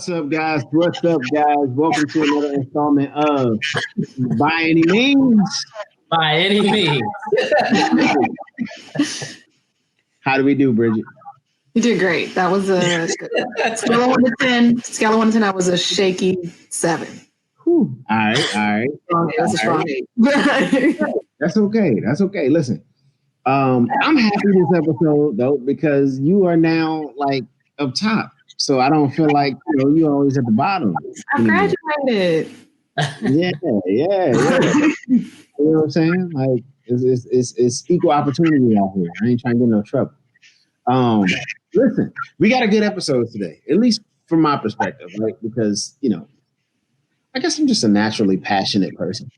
What's up, guys? What's up, guys? Welcome to another installment of By Any Means. By any means. How do we do, Bridget? You did great. That was a scale of 1 to 10. Scale of 1 to 10, that was a shaky 7. Whew. All right. That's a strong 8. That's okay. Listen, I'm happy this episode though because you are now like up top, so I don't feel like you're always at the bottom. I graduated. Yeah. You know what I'm saying? Like it's equal opportunity out here. I ain't trying to get no trouble. Listen, we got a good episode today, at least from my perspective, right? Because I guess I'm just a naturally passionate person.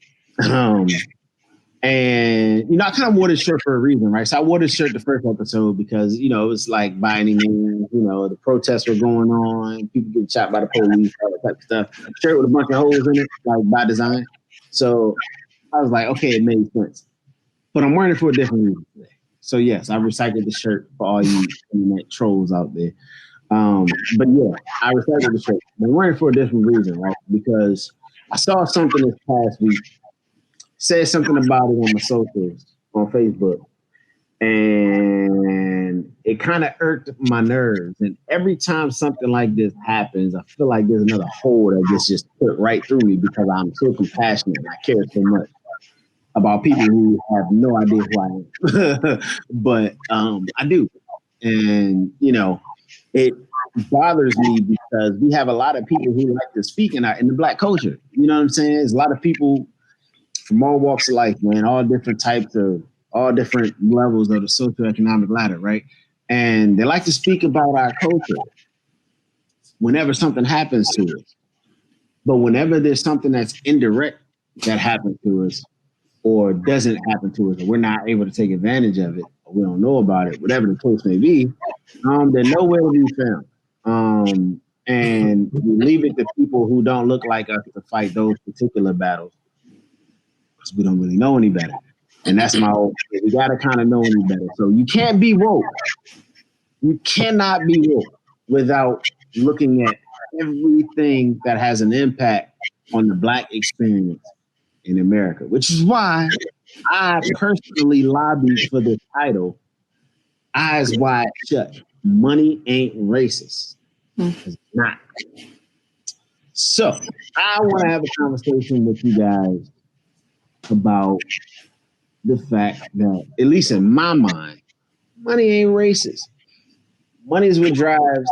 And I kind of wore this shirt for a reason, right? So I wore this shirt the first episode because it was like by any means, the protests were going on, people getting shot by the police, all that type of stuff. Shirt with a bunch of holes in it, like by design. So I was like, okay, it made sense. But I'm wearing it for a different reason today. So yes, I recycled the shirt for all you internet trolls out there. But yeah, I recycled the shirt. I'm wearing it for a different reason, right? Because I saw something this past week. Said something about it on my socials on Facebook, and it kind of irked my nerves. And every time something like this happens, I feel like there's another hole that gets just put right through me because I'm so compassionate and I care so much about people who have no idea who I am. But I do. And, it bothers me because we have a lot of people who like to speak in the Black culture. You know what I'm saying? There's a lot of people from all walks of life, man, all different levels of the socioeconomic ladder, right? And they like to speak about our culture whenever something happens to us. But whenever there's something that's indirect that happens to us or doesn't happen to us, or we're not able to take advantage of it, or we don't know about it, whatever the case may be, they're nowhere to be found. And we leave it to people who don't look like us to fight those particular battles. We don't really know any better. And that's my whole thing. We got to kind of know any better. So you can't be woke. You cannot be woke without looking at everything that has an impact on the Black experience in America, which is why I personally lobbied for the title, Eyes Wide Shut. Money ain't racist. It's not. So I want to have a conversation with you guys about the fact that, at least in my mind, money ain't racist. Money is what drives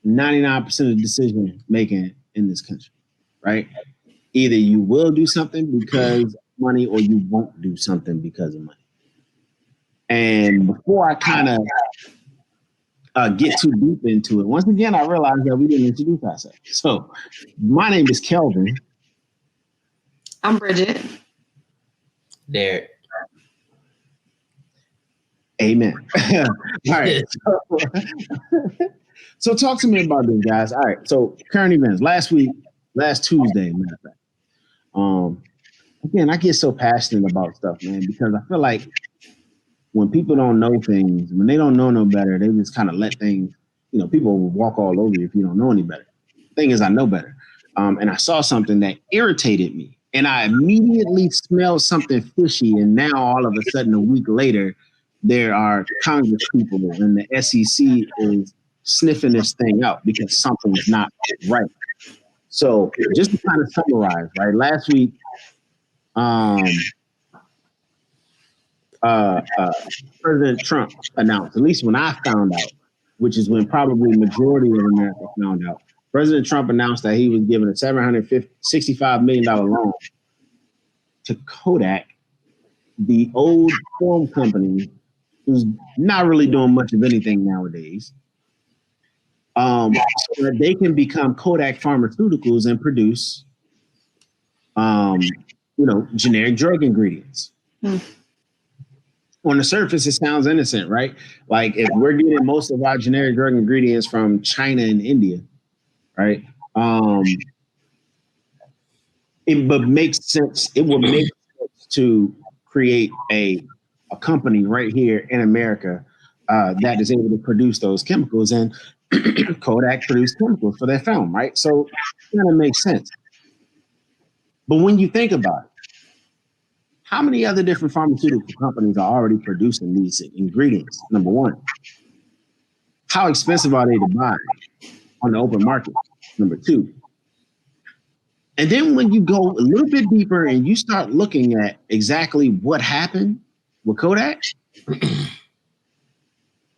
99% of decision making in this country, right? Either you will do something because of money or you won't do something because of money. And before I kind of get too deep into it, once again, I realized that we didn't introduce ourselves. So my name is Kelvin. I'm Bridget. Derek. Amen. All right. So talk to me about this, guys. All right. So current events. Last Tuesday, matter of fact. Again, I get so passionate about stuff, man, because I feel like when people don't know things, when they don't know no better, they just kind of let things, people will walk all over you if you don't know any better. Thing is, I know better. And I saw something that irritated me. And I immediately smelled something fishy. And now all of a sudden, a week later, there are Congress people and the SEC is sniffing this thing out because something's not right. So just to kind of summarize, right? Last week, President Trump announced, at least when I found out, which is when probably the majority of America found out, President Trump announced that he was giving a $765 million loan to Kodak, the old film company who's not really doing much of anything nowadays, so that they can become Kodak Pharmaceuticals and produce, generic drug ingredients. On the surface, it sounds innocent, right? Like if we're getting most of our generic drug ingredients from China and India, right? It would make sense to create a company right here in America that is able to produce those chemicals. And Kodak produced chemicals for their film, right? So it kind of makes sense. But when you think about it, how many other different pharmaceutical companies are already producing these ingredients? Number one, how expensive are they to buy on the open market? Number two, and then when you go a little bit deeper and you start looking at exactly what happened with Kodak,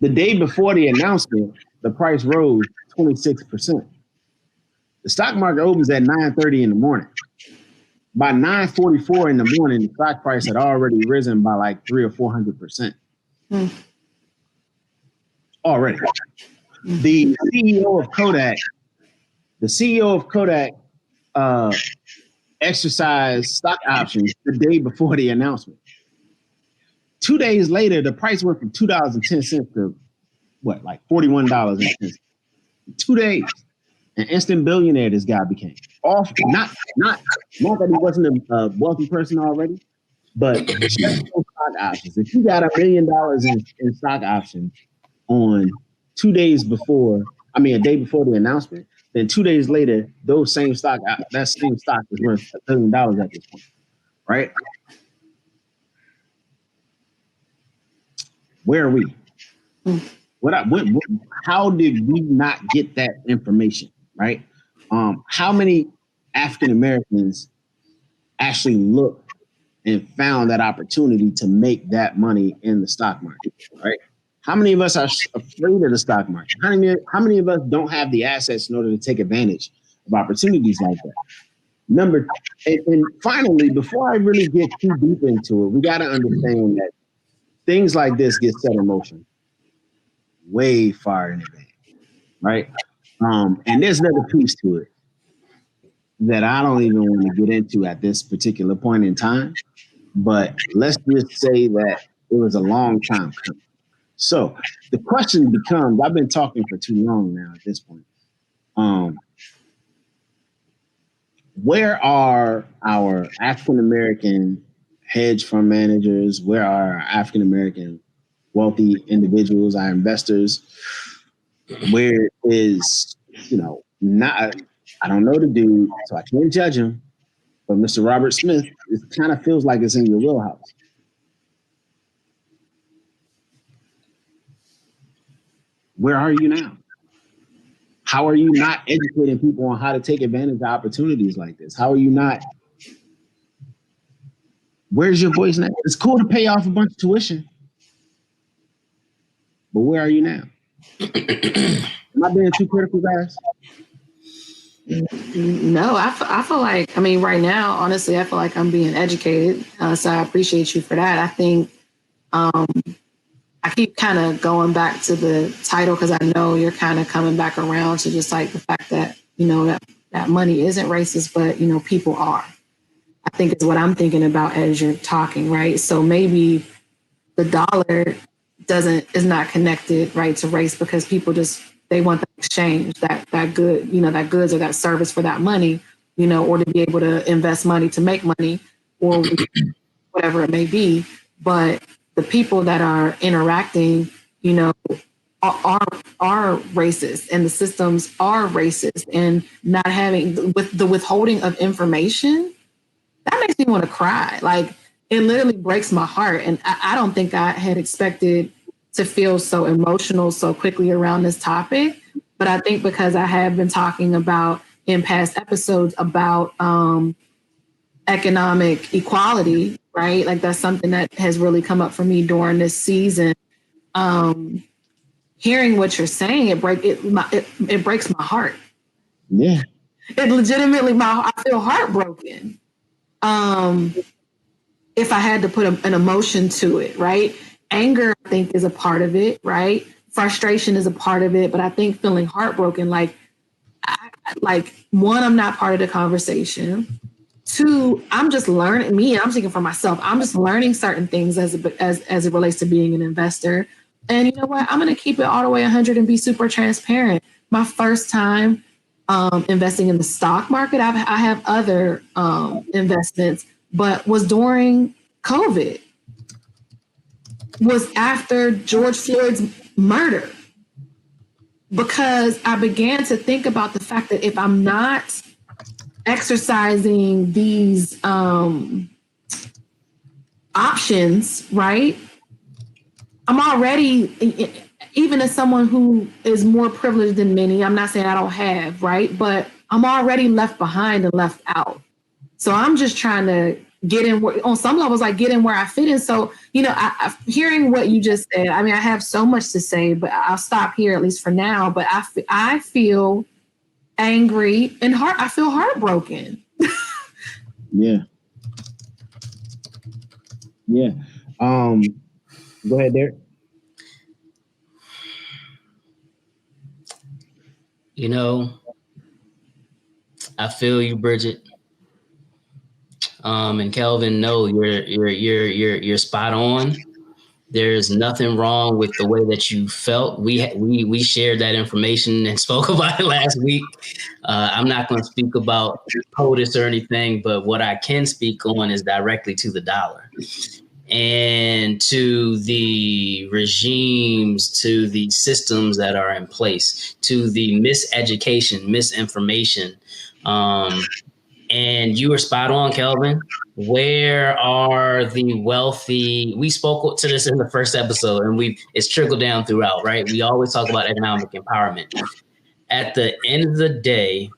the day before the announcement, the price rose 26%. The stock market opens at 9:30 in the morning. By 9:44 in the morning, the stock price had already risen by like 300 or 400%. Already. The CEO of Kodak exercised stock options the day before the announcement. 2 days later, the price went from $2.10 to what, like $41.10. 2 days. An instant billionaire this guy became. Off, not that he wasn't a wealthy person already, but just on stock options. If you got $1 million in stock options on 2 days before, a day before the announcement, then 2 days later, that same stock is worth $1 billion at this point, right? Where are we? How did we not get that information, right? How many African Americans actually looked and found that opportunity to make that money in the stock market, right? How many of us are afraid of the stock market? How many of us don't have the assets in order to take advantage of opportunities like that? And finally, before I really get too deep into it, we got to understand that things like this get set in motion way far in advance, right? And there's another piece to it that I don't even want to get into at this particular point in time, but let's just say that it was a long time coming. So the question becomes, I've been talking for too long now at this point. Where are our African-American hedge fund managers? Where are our African-American wealthy individuals, our investors? Where is, I don't know the dude, so I can't judge him, but Mr. Robert Smith, it kind of feels like it's in your wheelhouse. Where are you now? How are you not educating people on how to take advantage of opportunities like this? How are you not? Where's your voice now? It's cool to pay off a bunch of tuition, but where are you now? Am I being too critical, guys? No, I feel like, right now, honestly, I feel like I'm being educated. So I appreciate you for that. I think I keep kind of going back to the title because I know you're kind of coming back around to just like the fact that, that money isn't racist, but, people are. I think it's what I'm thinking about as you're talking, right? So maybe the dollar is not connected, right, to race because people they want the exchange, that good, that goods or that service for that money, or to be able to invest money to make money or whatever it may be. But the people that are interacting, are racist, and the systems are racist, and not having with the withholding of information, that makes me want to cry. Like, it literally breaks my heart. And I don't think I had expected to feel so emotional so quickly around this topic. But I think because I have been talking about in past episodes about economic equality, right? Like, that's something that has really come up for me during this season. Hearing what you're saying, it breaks my heart. Yeah. It legitimately, I feel heartbroken. If I had to put an emotion to it, right? Anger, I think, is a part of it, right? Frustration is a part of it, but I think feeling heartbroken, like one, I'm not part of the conversation. Two, I'm just learning. I'm speaking for myself. I'm just learning certain things as it relates to being an investor. And you know what? I'm going to keep it all the way 100 and be super transparent. My first time investing in the stock market, I have other investments, but was during COVID. Was after George Floyd's murder. because I began to think about the fact that if I'm not exercising these options, right, I'm already, even as someone who is more privileged than many, I'm not saying I don't have, right, but I'm already left behind and left out. So I'm just trying to get in where, on some levels, like get in where I fit in. So, hearing what you just said, I mean, I have so much to say, but I'll stop here at least for now. But I feel angry and I feel heartbroken. Yeah. Yeah. Go ahead, Derek. I feel you, Bridget. And Kelvin, no, you're spot on. There's nothing wrong with the way that you felt. We shared that information and spoke about it last week. I'm not going to speak about POTUS or anything, but what I can speak on is directly to the dollar and to the regimes, to the systems that are in place, to the miseducation, misinformation. And you were spot on, Kelvin. Where are the wealthy? We spoke to this in the first episode, and it's trickled down throughout, right? We always talk about economic empowerment. At the end of the day,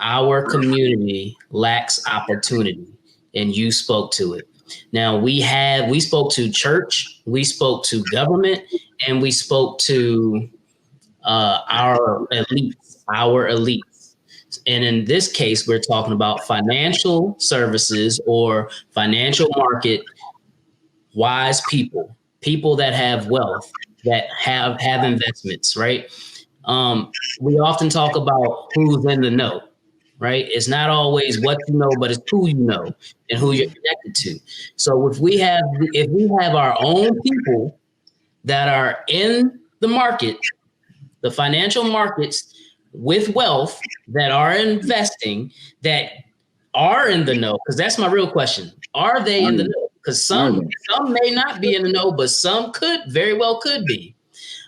our community lacks opportunity, and you spoke to it. Now we spoke to church, we spoke to government, and we spoke to our elites. And in this case, we're talking about financial services or financial market wise people that have wealth, that have investments, right? We often talk about who's in the know, right? It's not always what you know, but it's who you know and who you're connected to. So if we have our own people that are in the market, the financial markets, with wealth, that are investing, that are in the know, because that's my real question. Are they in the know? Because some may not be in the know, but some very well could be.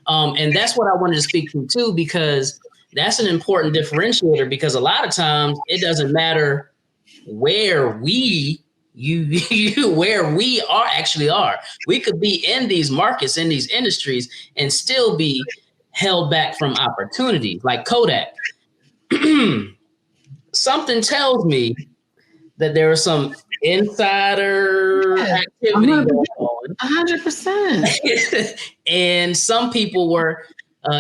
And that's what I wanted to speak to too, because that's an important differentiator, because a lot of times it doesn't matter where we actually are. We could be in these markets, in these industries, and still be held back from opportunities, like Kodak. Something tells me that there was some insider activity going on. 100%. And some people were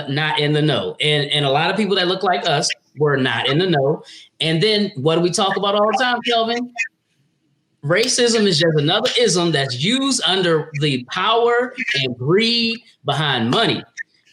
not in the know. And a lot of people that look like us were not in the know. And then what do we talk about all the time, Kelvin? Racism is just another ism that's used under the power and greed behind money.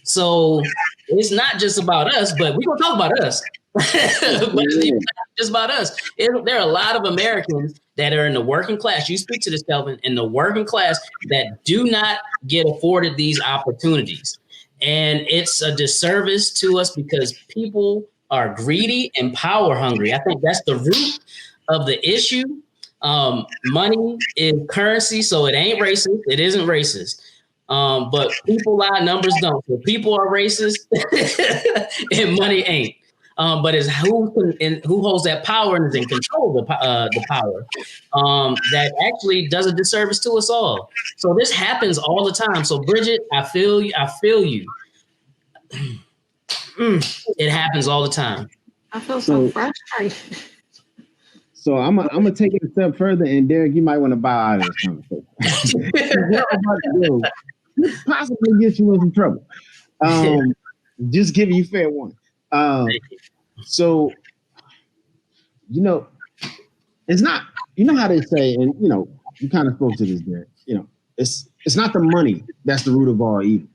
So it's not just about us, but we're going to talk about us. But it's not just about us. There are a lot of Americans that are in the working class. You speak to this, Kelvin, in the working class that do not get afforded these opportunities. And it's a disservice to us because people are greedy and power hungry. I think that's the root of the issue. Money is currency, so it ain't racist. It isn't racist. But people lie, numbers don't. So people are racist and money ain't. But it's who holds that power and is in control of the power that actually does a disservice to us all. So this happens all the time. So Bridget, I feel you. It happens all the time. I feel so frustrated. So I'm gonna take it a step further, and Derek, you might want to bow out of this conversation. This possibly gets you in some trouble. Just giving you fair warning. So, it's not. You know how they say, and you kind of spoke to this, Derek. It's not the money that's the root of all evil.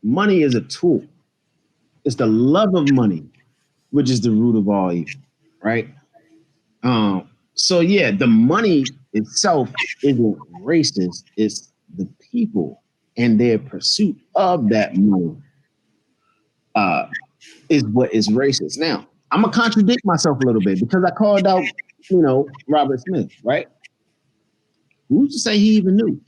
Money is a tool. It's the love of money, which is the root of all evil, right? So yeah, the money itself isn't racist. It's the people and their pursuit of that money is what is racist. Now, I'm gonna contradict myself a little bit because I called out, Robert Smith, right? Who's to say he even knew?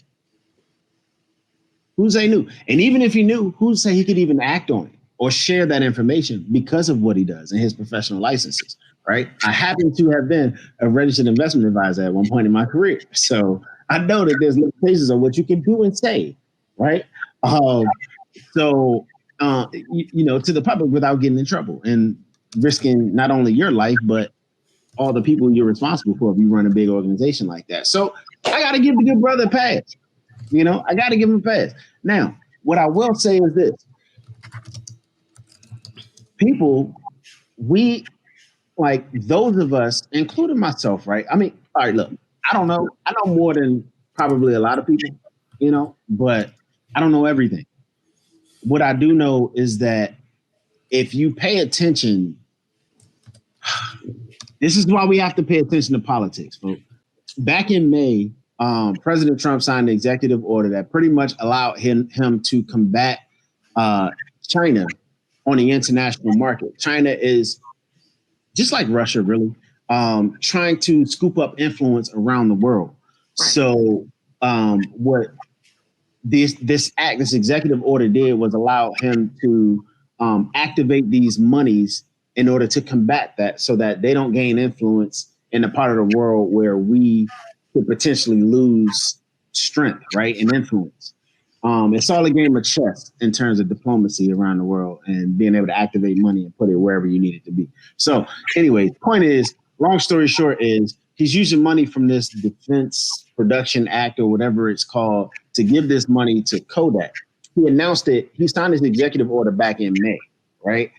Who say knew? And even if he knew, who say he could even act on it or share that information because of what he does and his professional licenses, right? I happen to have been a registered investment advisor at one point in my career. So I know that there's limitations on what you can do and say, right? So, to the public without getting in trouble and risking not only your life, but all the people you're responsible for if you run a big organization like that. So I got to give the good brother a pass. I got to give him a pass. Now, what I will say is this. People, like those of us, including myself, right? I mean, all right, look, I don't know. I know more than probably a lot of people, but I don't know everything. What I do know is that if you pay attention, this is why we have to pay attention to politics, folks. Back in May, President Trump signed an executive order that pretty much allowed him to combat China on the international market. China is just like Russia, really, trying to scoop up influence around the world. So what this executive order did was allow him to activate these monies in order to combat that so that they don't gain influence in the part of the world where we could potentially lose strength, right, and influence. It's all a game of chess in terms of diplomacy around the world and being able to activate money and put it wherever you need it to be. So anyway, point is, long story short is he's using money from this Defense Production Act or whatever it's called to give this money to Kodak. He announced it. He signed his executive order back in May, right?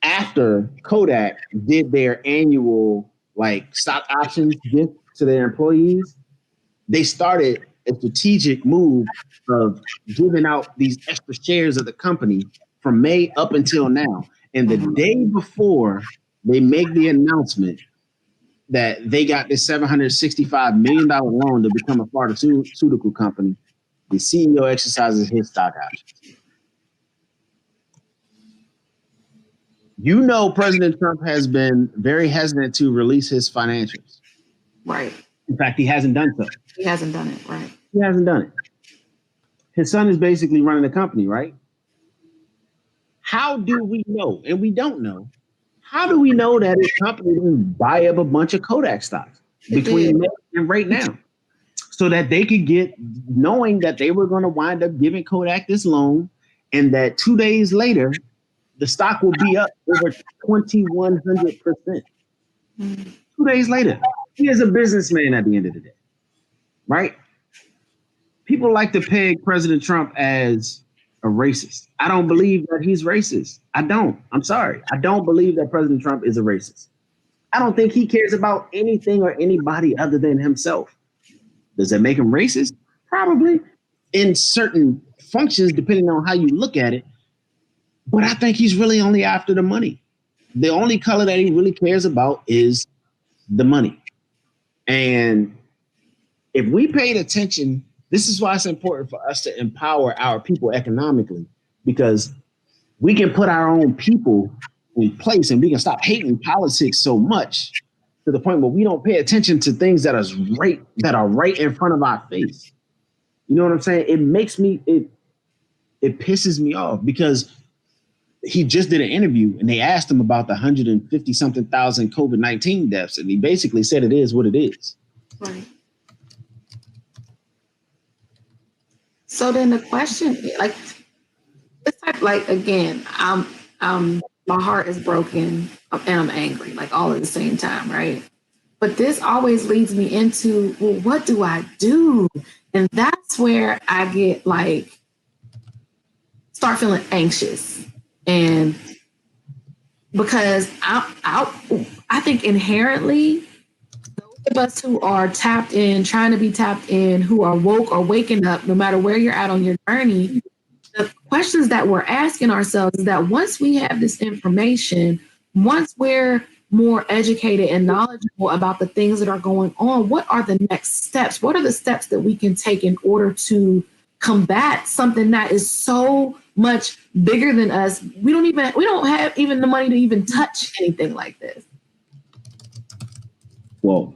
After Kodak did their annual stock options gift to their employees, they started a strategic move of giving out these extra shares of the company from May up until now. And the day before they make the announcement that they got this $765 million loan to become a pharmaceutical company, the CEO exercises his stock options. President Trump has been very hesitant to release his financials. Right. In fact, he hasn't done so. He hasn't done it, right? He hasn't done it. His son is basically running the company, right? How do we know? And we don't know. How do we know that his company didn't buy up a bunch of Kodak stocks between now and right now? So that they could knowing that they were going to wind up giving Kodak this loan and that 2 days later, the stock will be up over 2,100%. 2 days later, he is a businessman at the end of the day, right? People like to peg President Trump as a racist. I don't believe that he's racist. I don't. I'm sorry. I don't believe that President Trump is a racist. I don't think he cares about anything or anybody other than himself. Does that make him racist? Probably in certain functions, depending on how you look at it. But I think he's really only after the money. The only color that he really cares about is the money. And if we paid attention, this is why it's important for us to empower our people economically, because we can put our own people in place and we can stop hating politics so much to the point where we don't pay attention to things that are right in front of our face. You know what I'm saying? It makes me, it pisses me off because he just did an interview and they asked him about the 150 something thousand COVID-19 deaths. And he basically said it is what it is. Right. So then the question, again, my heart is broken and I'm angry, all at the same time, right? But this always leads me into, well, what do I do? And that's where I get start feeling anxious. And because I think inherently, those of us who are tapped in, trying to be tapped in, who are woke or waking up, no matter where you're at on your journey, the questions that we're asking ourselves is that once we have this information, once we're more educated and knowledgeable about the things that are going on, what are the next steps? What are the steps that we can take in order to combat something that is so much bigger than us? We don't have even the money to even touch anything like this. Well,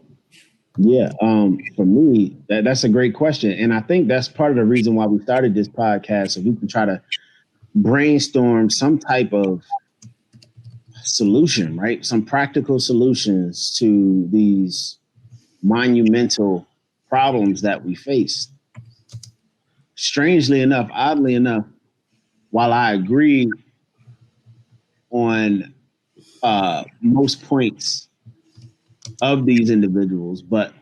Yeah, for me, that's a great question. And I think that's part of the reason why we started this podcast, so we can try to brainstorm some type of solution, right? Some practical solutions to these monumental problems that we face. Strangely enough, oddly enough, while I agree on most points of these individuals, but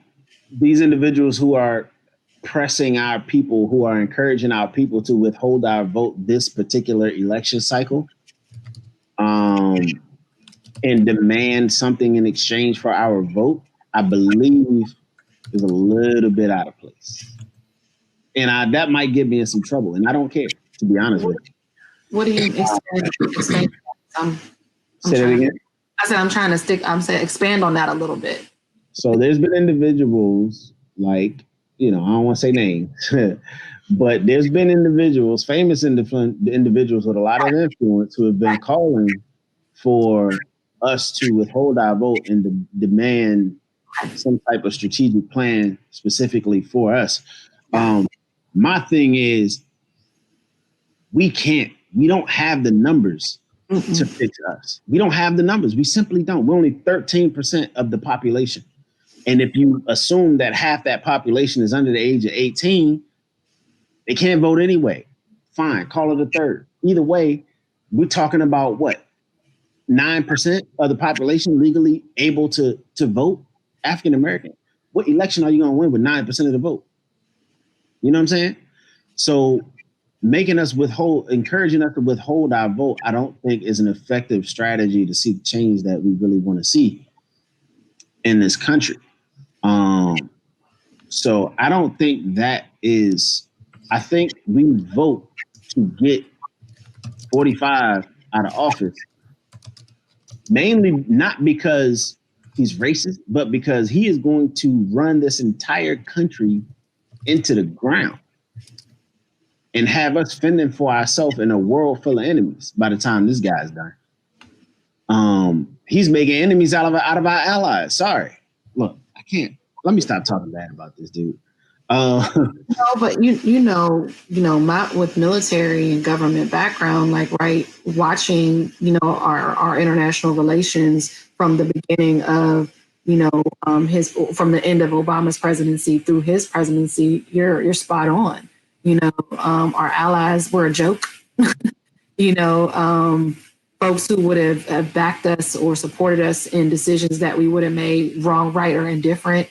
these individuals who are pressing our people, who are encouraging our people to withhold our vote this particular election cycle, and demand something in exchange for our vote, I believe is a little bit out of place. And that might get me in some trouble. And I don't care, to be honest with you. What do you explain? Say that again. I said I'm saying expand on that a little bit. So there's been individuals like, I don't want to say names, but there's been individuals, famous individuals with a lot of influence who have been calling for us to withhold our vote and demand some type of strategic plan specifically for us. My thing is, we don't have the numbers to fix us. We don't have the numbers. We simply don't. We're only 13% of the population. And if you assume that half that population is under the age of 18, they can't vote anyway. Fine, call it a third. Either way, we're talking about what? 9% of the population legally able to vote, African American. What election are you going to win with 9% of the vote? You know what I'm saying? So encouraging us to withhold our vote, I don't think is an effective strategy to seek change that we really want to see in this country. So I don't think that is, I think we vote to get 45 out of office, mainly not because he's racist, but because he is going to run this entire country into the ground and have us fending for ourselves in a world full of enemies by the time this guy's done. He's making enemies out of our allies. Sorry. Look, I can't. Let me stop talking bad about this dude. No, but with military and government background, watching, our international relations from the beginning of, from the end of Obama's presidency through his presidency, you're spot on. Our allies were a joke. Folks who would have backed us or supported us in decisions that we would have made wrong, right, or indifferent,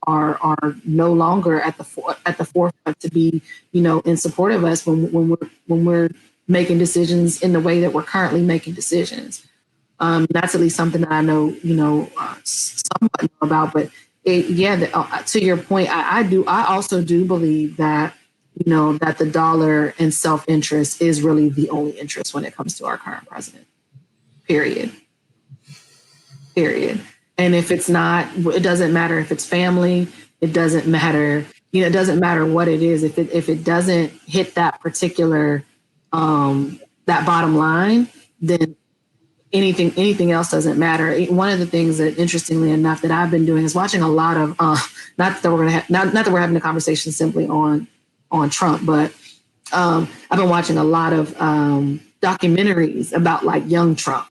are no longer at the forefront to be, in support of us when we're making decisions in the way that we're currently making decisions. That's at least something that I know, somewhat know about. But to your point, I also do believe that, that the dollar and self-interest is really the only interest when it comes to our current president. Period. And if it's not, it doesn't matter if it's family. It doesn't matter. It doesn't matter what it is. If it doesn't hit that particular that bottom line, then anything else doesn't matter. One of the things that, interestingly enough, that I've been doing is watching a lot of not that we're having a conversation simply on Trump, but I've been watching a lot of documentaries about young Trump,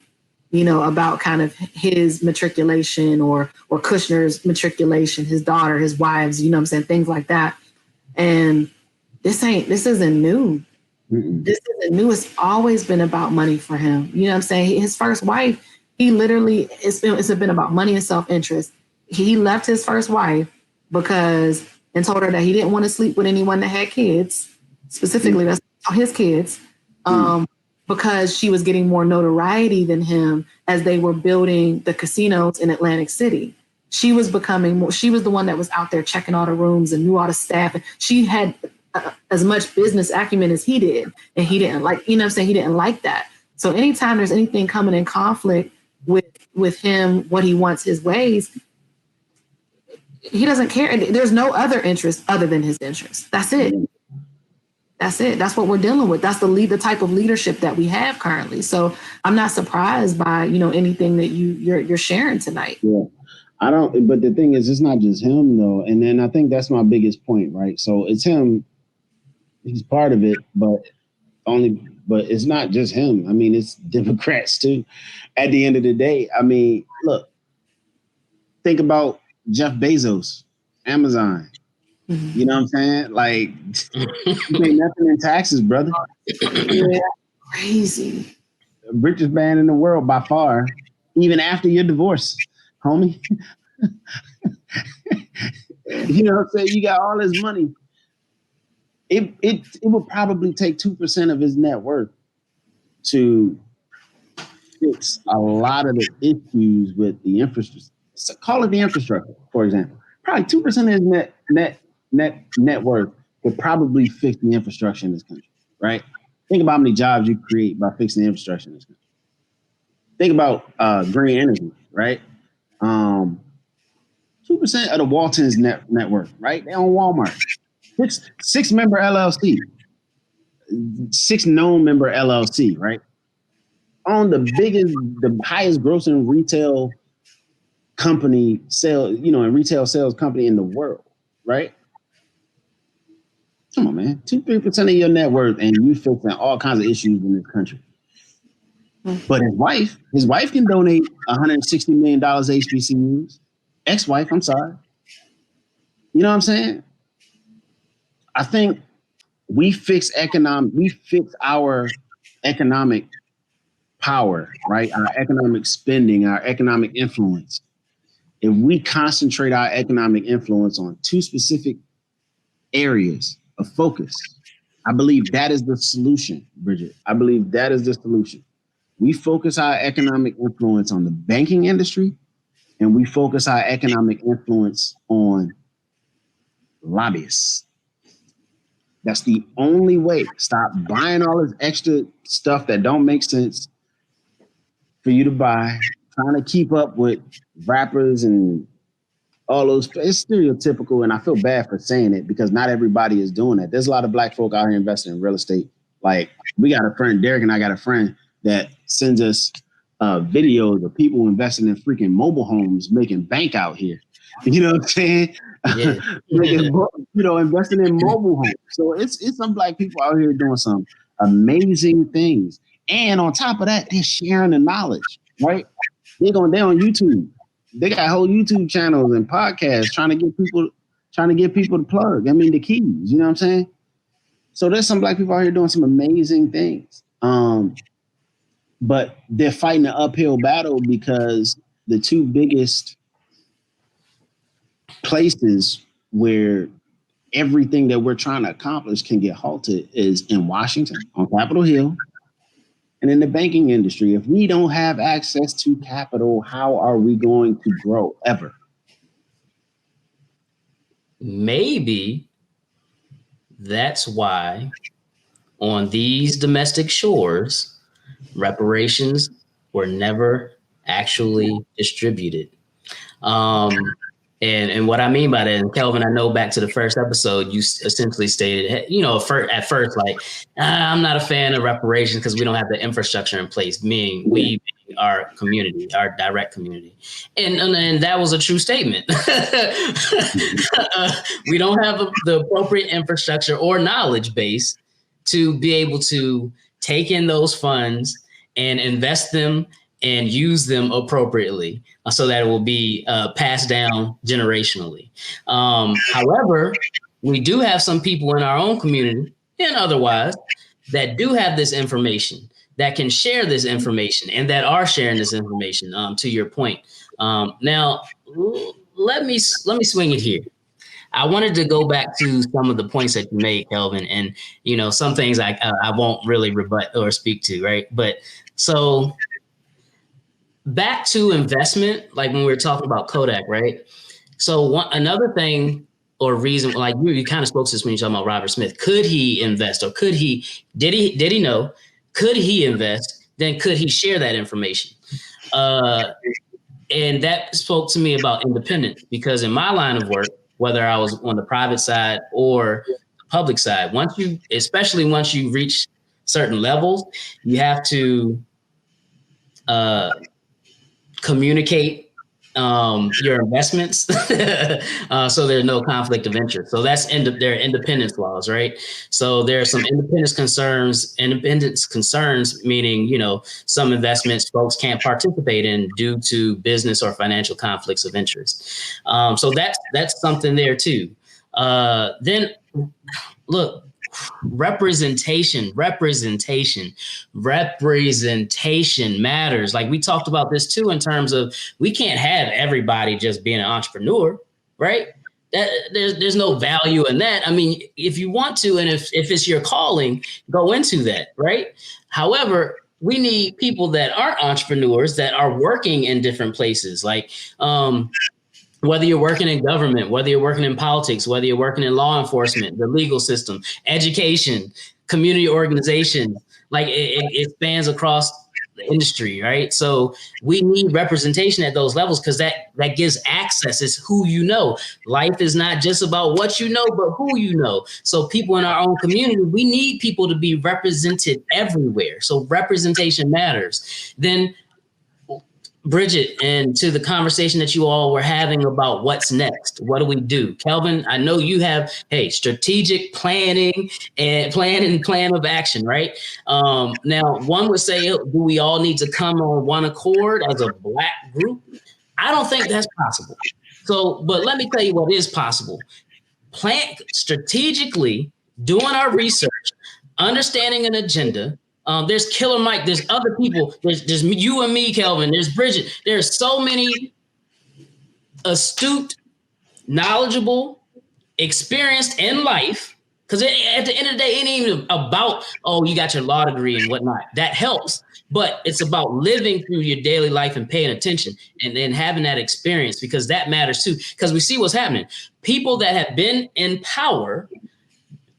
about kind of his matriculation or Kushner's matriculation, his daughter, his wives, what I'm saying, things like that. And this isn't new. Mm-mm. This isn't new. It's always been about money for him. You know what I'm saying? His first wife, he literally, it's been about money and self-interest. He left his first wife and told her that he didn't want to sleep with anyone that had kids, specifically that's his kids, because she was getting more notoriety than him as they were building the casinos in Atlantic City. She was the one that was out there checking all the rooms and knew all the staff. And she had as much business acumen as he did. And he didn't he didn't like that. So anytime there's anything coming in conflict with him, what he wants, his ways, he doesn't care. There's no other interest other than his interest. That's it. That's what we're dealing with. That's the type of leadership that we have currently. So I'm not surprised by, anything that you're sharing tonight. Yeah. I don't, but the thing is, it's not just him though. And then I think that's my biggest point, right? So it's him, he's part of it, but it's not just him. I mean, it's Democrats too. At the end of the day, I mean, look, think about Jeff Bezos, Amazon. You know what I'm saying? Like, you pay nothing in taxes, brother. Yeah, crazy. Richest man in the world by far, even after your divorce, homie. You know what I'm saying? You got all this money. It would probably take 2% of his net worth to fix a lot of the issues with the infrastructure. So call it the infrastructure, for example. Probably 2% of his net worth could probably fix the infrastructure in this country, right? Think about how many jobs you create by fixing the infrastructure in this country. Think about green energy, right? 2% of the Walton's net worth, right? They own Walmart. Six member LLC, 6 known member LLC, right? On the highest grossing retail company and retail sales company in the world, right? Come on, man. 2-3% of your net worth, and you fixing all kinds of issues in this country. But his wife can donate $160 million to HBCUs. Ex-wife, I'm sorry. You know what I'm saying? I think we fix our economic power, right? Our economic spending, our economic influence. If we concentrate our economic influence on 2 specific areas of focus, I believe that is the solution, Bridget. I believe that is the solution. We focus our economic influence on the banking industry, and we focus our economic influence on lobbyists. That's the only way. Stop buying all this extra stuff that don't make sense for you to buy, trying to keep up with rappers and all those. It's stereotypical, and I feel bad for saying it because not everybody is doing that. There's a lot of Black folk out here investing in real estate. Like, we got a friend, Derek and I got a friend that sends us videos of people investing in freaking mobile homes, making bank out here. You know what I'm saying? Yeah. Investing in mobile homes. So it's some Black people out here doing some amazing things. And on top of that, they're sharing the knowledge, right? They're on YouTube. They got whole YouTube channels and podcasts trying to get people to plug. I mean, the keys. You know what I'm saying? So there's some Black people out here doing some amazing things. But they're fighting an uphill battle because the 2 biggest places where everything that we're trying to accomplish can get halted is in Washington, on Capitol Hill, and in the banking industry. If we don't have access to capital, how are we going to grow ever? Maybe that's why on these domestic shores, reparations were never actually distributed. And what I mean by that, and Kelvin, I know back to the first episode, you essentially stated, at first, like, I'm not a fan of reparations because we don't have the infrastructure in place, meaning we, our community, our direct community. And that was a true statement. We don't have the appropriate infrastructure or knowledge base to be able to take in those funds and invest them and use them appropriately so that it will be passed down generationally. However, we do have some people in our own community and otherwise that do have this information, that can share this information, and that are sharing this information, to your point. Now, let me swing it here. I wanted to go back to some of the points that you made, Kelvin, and some things I won't really rebut or speak to, right? But so back to investment, like when we were talking about Kodak, right? So another thing or reason, like you kind of spoke to this when you're talking about Robert Smith. Could he invest, or did he know? Could he invest? Then could he share that information? And that spoke to me about independence, because in my line of work, whether I was on the private side or the public side, especially once you reach certain levels, you have to communicate your investments, so there's no conflict of interest. So that's their independence laws, right? So there are some independence concerns. Independence concerns meaning, you know, some investments folks can't participate in due to business or financial conflicts of interest. So that's something there too. Then look. Representation matters. Like we talked about this too, in terms of we can't have everybody just being an entrepreneur, right? There's no value in that. I mean, if you want to, and if it's your calling, go into that, right? However, we need people that aren't entrepreneurs that are working in different places, like whether you're working in government, whether you're working in politics, whether you're working in law enforcement, the legal system, education, community organization, like it spans across the industry, right? So we need representation at those levels because that gives access. It's who you know. Life is not just about what you know, but who you know. So people in our own community, we need people to be represented everywhere. So representation matters. Then Bridget, and to the conversation that you all were having about what's next, what do we do? Kelvin, I know you have, strategic planning and plan of action, right? Now, one would say, do we all need to come on one accord as a Black group? I don't think that's possible. So, but let me tell you what is possible. Plan strategically, doing our research, understanding an agenda. There's Killer Mike. There's other people. There's you and me, Kelvin. There's Bridget. There's so many astute, knowledgeable, experienced in life. Because at the end of the day, it ain't even about, you got your law degree and whatnot. That helps. But it's about living through your daily life and paying attention and then having that experience, because that matters too. Because we see what's happening. People that have been in power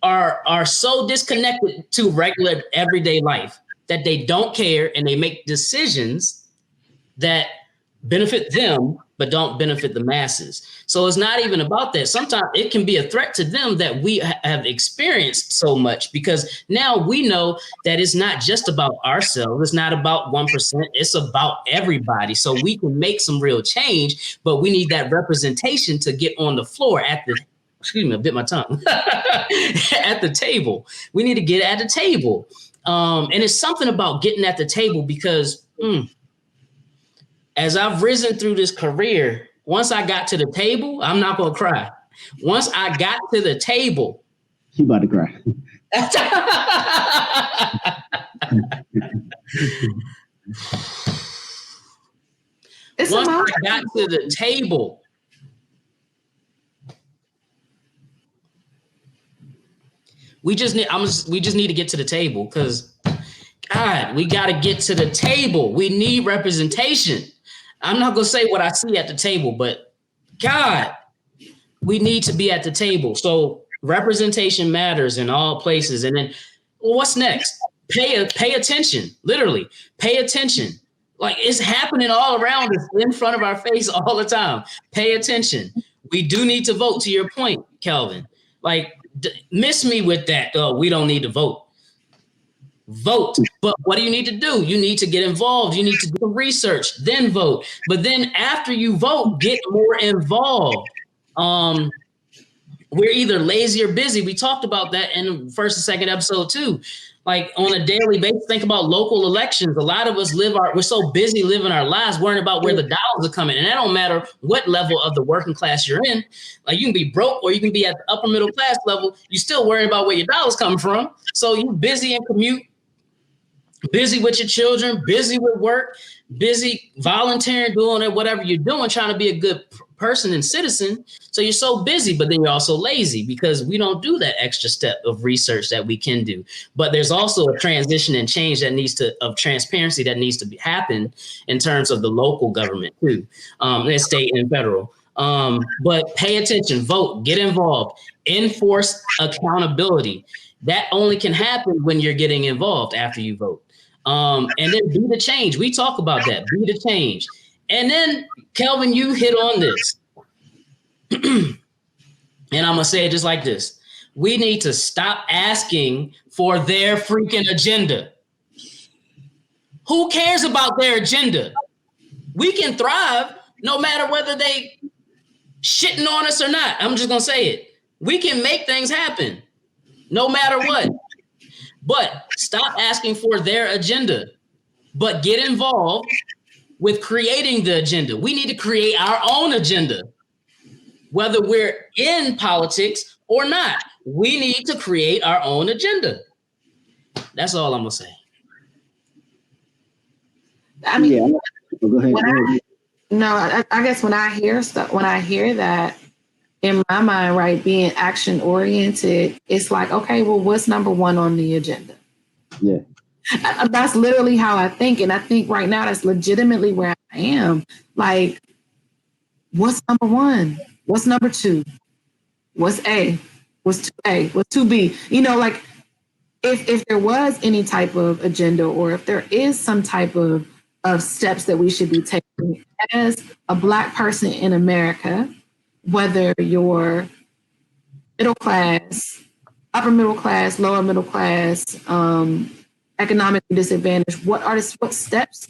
are so disconnected to regular everyday life that they don't care, and they make decisions that benefit them but don't benefit the masses. So it's not even about that. Sometimes it can be a threat to them that we have experienced so much, because now we know that it's not just about ourselves. It's not about 1%. It's about everybody. So we can make some real change, but we need that representation to get on the floor at the excuse me, I bit my tongue, at the table. We need to get at the table. And it's something about getting at the table, because as I've risen through this career, once I got to the table, I'm not going to cry. Once I got to the table. She about to cry. Once I got to the table, we just need to get to the table, because God, we got to get to the table. We need representation. I'm not going to say what I see at the table, but God, we need to be at the table. So representation matters in all places. And then, well, what's next? Pay attention, literally pay attention. Like, it's happening all around us, in front of our face all the time. Pay attention. We do need to vote, to your point, Kelvin. Like, miss me with that. We don't need to vote. Vote. But what do you need to do? You need to get involved. You need to do research, then vote. But then after you vote, get more involved. We're either lazy or busy. We talked about that in the first and second episode too. Like, on a daily basis, think about local elections. A lot of us we're so busy living our lives, worrying about where the dollars are coming. And that don't matter what level of the working class you're in. Like, you can be broke or you can be at the upper middle class level. You still worrying about where your dollars coming from. So you busy in commute, busy with your children, busy with work, busy volunteering, doing whatever you're doing, trying to be a good person and citizen. So you're so busy, but then you're also lazy, because we don't do that extra step of research that we can do. But there's also a transition and change of transparency that needs to happen in terms of the local government too, and state and federal. But pay attention, vote, get involved, enforce accountability. That only can happen when you're getting involved after you vote. And then be the change. We talk about that, be the change. And then, Kelvin, you hit on this. And I'm going to say it just like this. We need to stop asking for their freaking agenda. Who cares about their agenda? We can thrive no matter whether they shitting on us or not. I'm just gonna say it. We can make things happen, no matter what. But stop asking for their agenda, but get involved with creating the agenda. We need to create our own agenda, whether we're in politics or not. We need to create our own agenda. That's all I'm gonna say. I mean, yeah. Go ahead. I guess when I hear stuff, when I hear that, in my mind, right, being action oriented, it's like, okay, well, what's number one on the agenda? Yeah. That's literally how I think. And I think right now that's legitimately where I am. Like, what's number one? What's number two? What's A? What's 2A? What's 2B? You know, like if there was any type of agenda or if there is some type of steps that we should be taking as a Black person in America, whether you're middle class, upper middle class, lower middle class, economically disadvantaged, what steps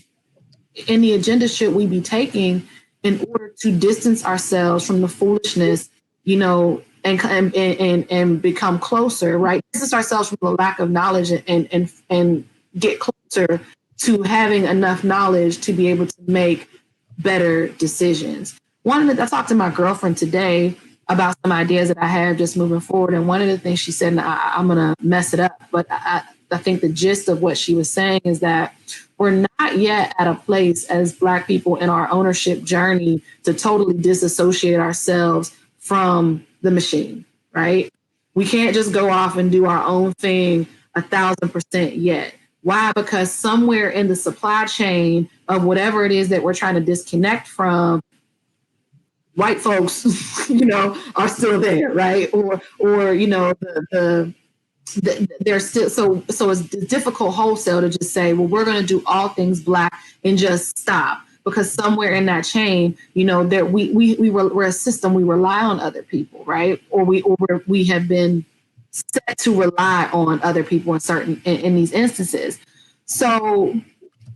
in the agenda should we be taking in order to distance ourselves from the foolishness, you know, and become closer, right? Distance ourselves from the lack of knowledge and get closer to having enough knowledge to be able to make better decisions. I talked to my girlfriend today about some ideas that I have just moving forward. And one of the things she said, and I'm going to mess it up, but I think the gist of what she was saying is that we're not yet at a place as Black people in our ownership journey to totally disassociate ourselves from the machine, right? We can't just go off and do our own thing 1,000% yet. Why? Because somewhere in the supply chain of whatever it is that we're trying to disconnect from, white folks, you know, are still there, right? Or you know, they're still so it's difficult wholesale to just say, well, we're going to do all things Black and just stop, because somewhere in that chain, you know, that we're a system, we rely on other people, right? Or we have been set to rely on other people in these instances. So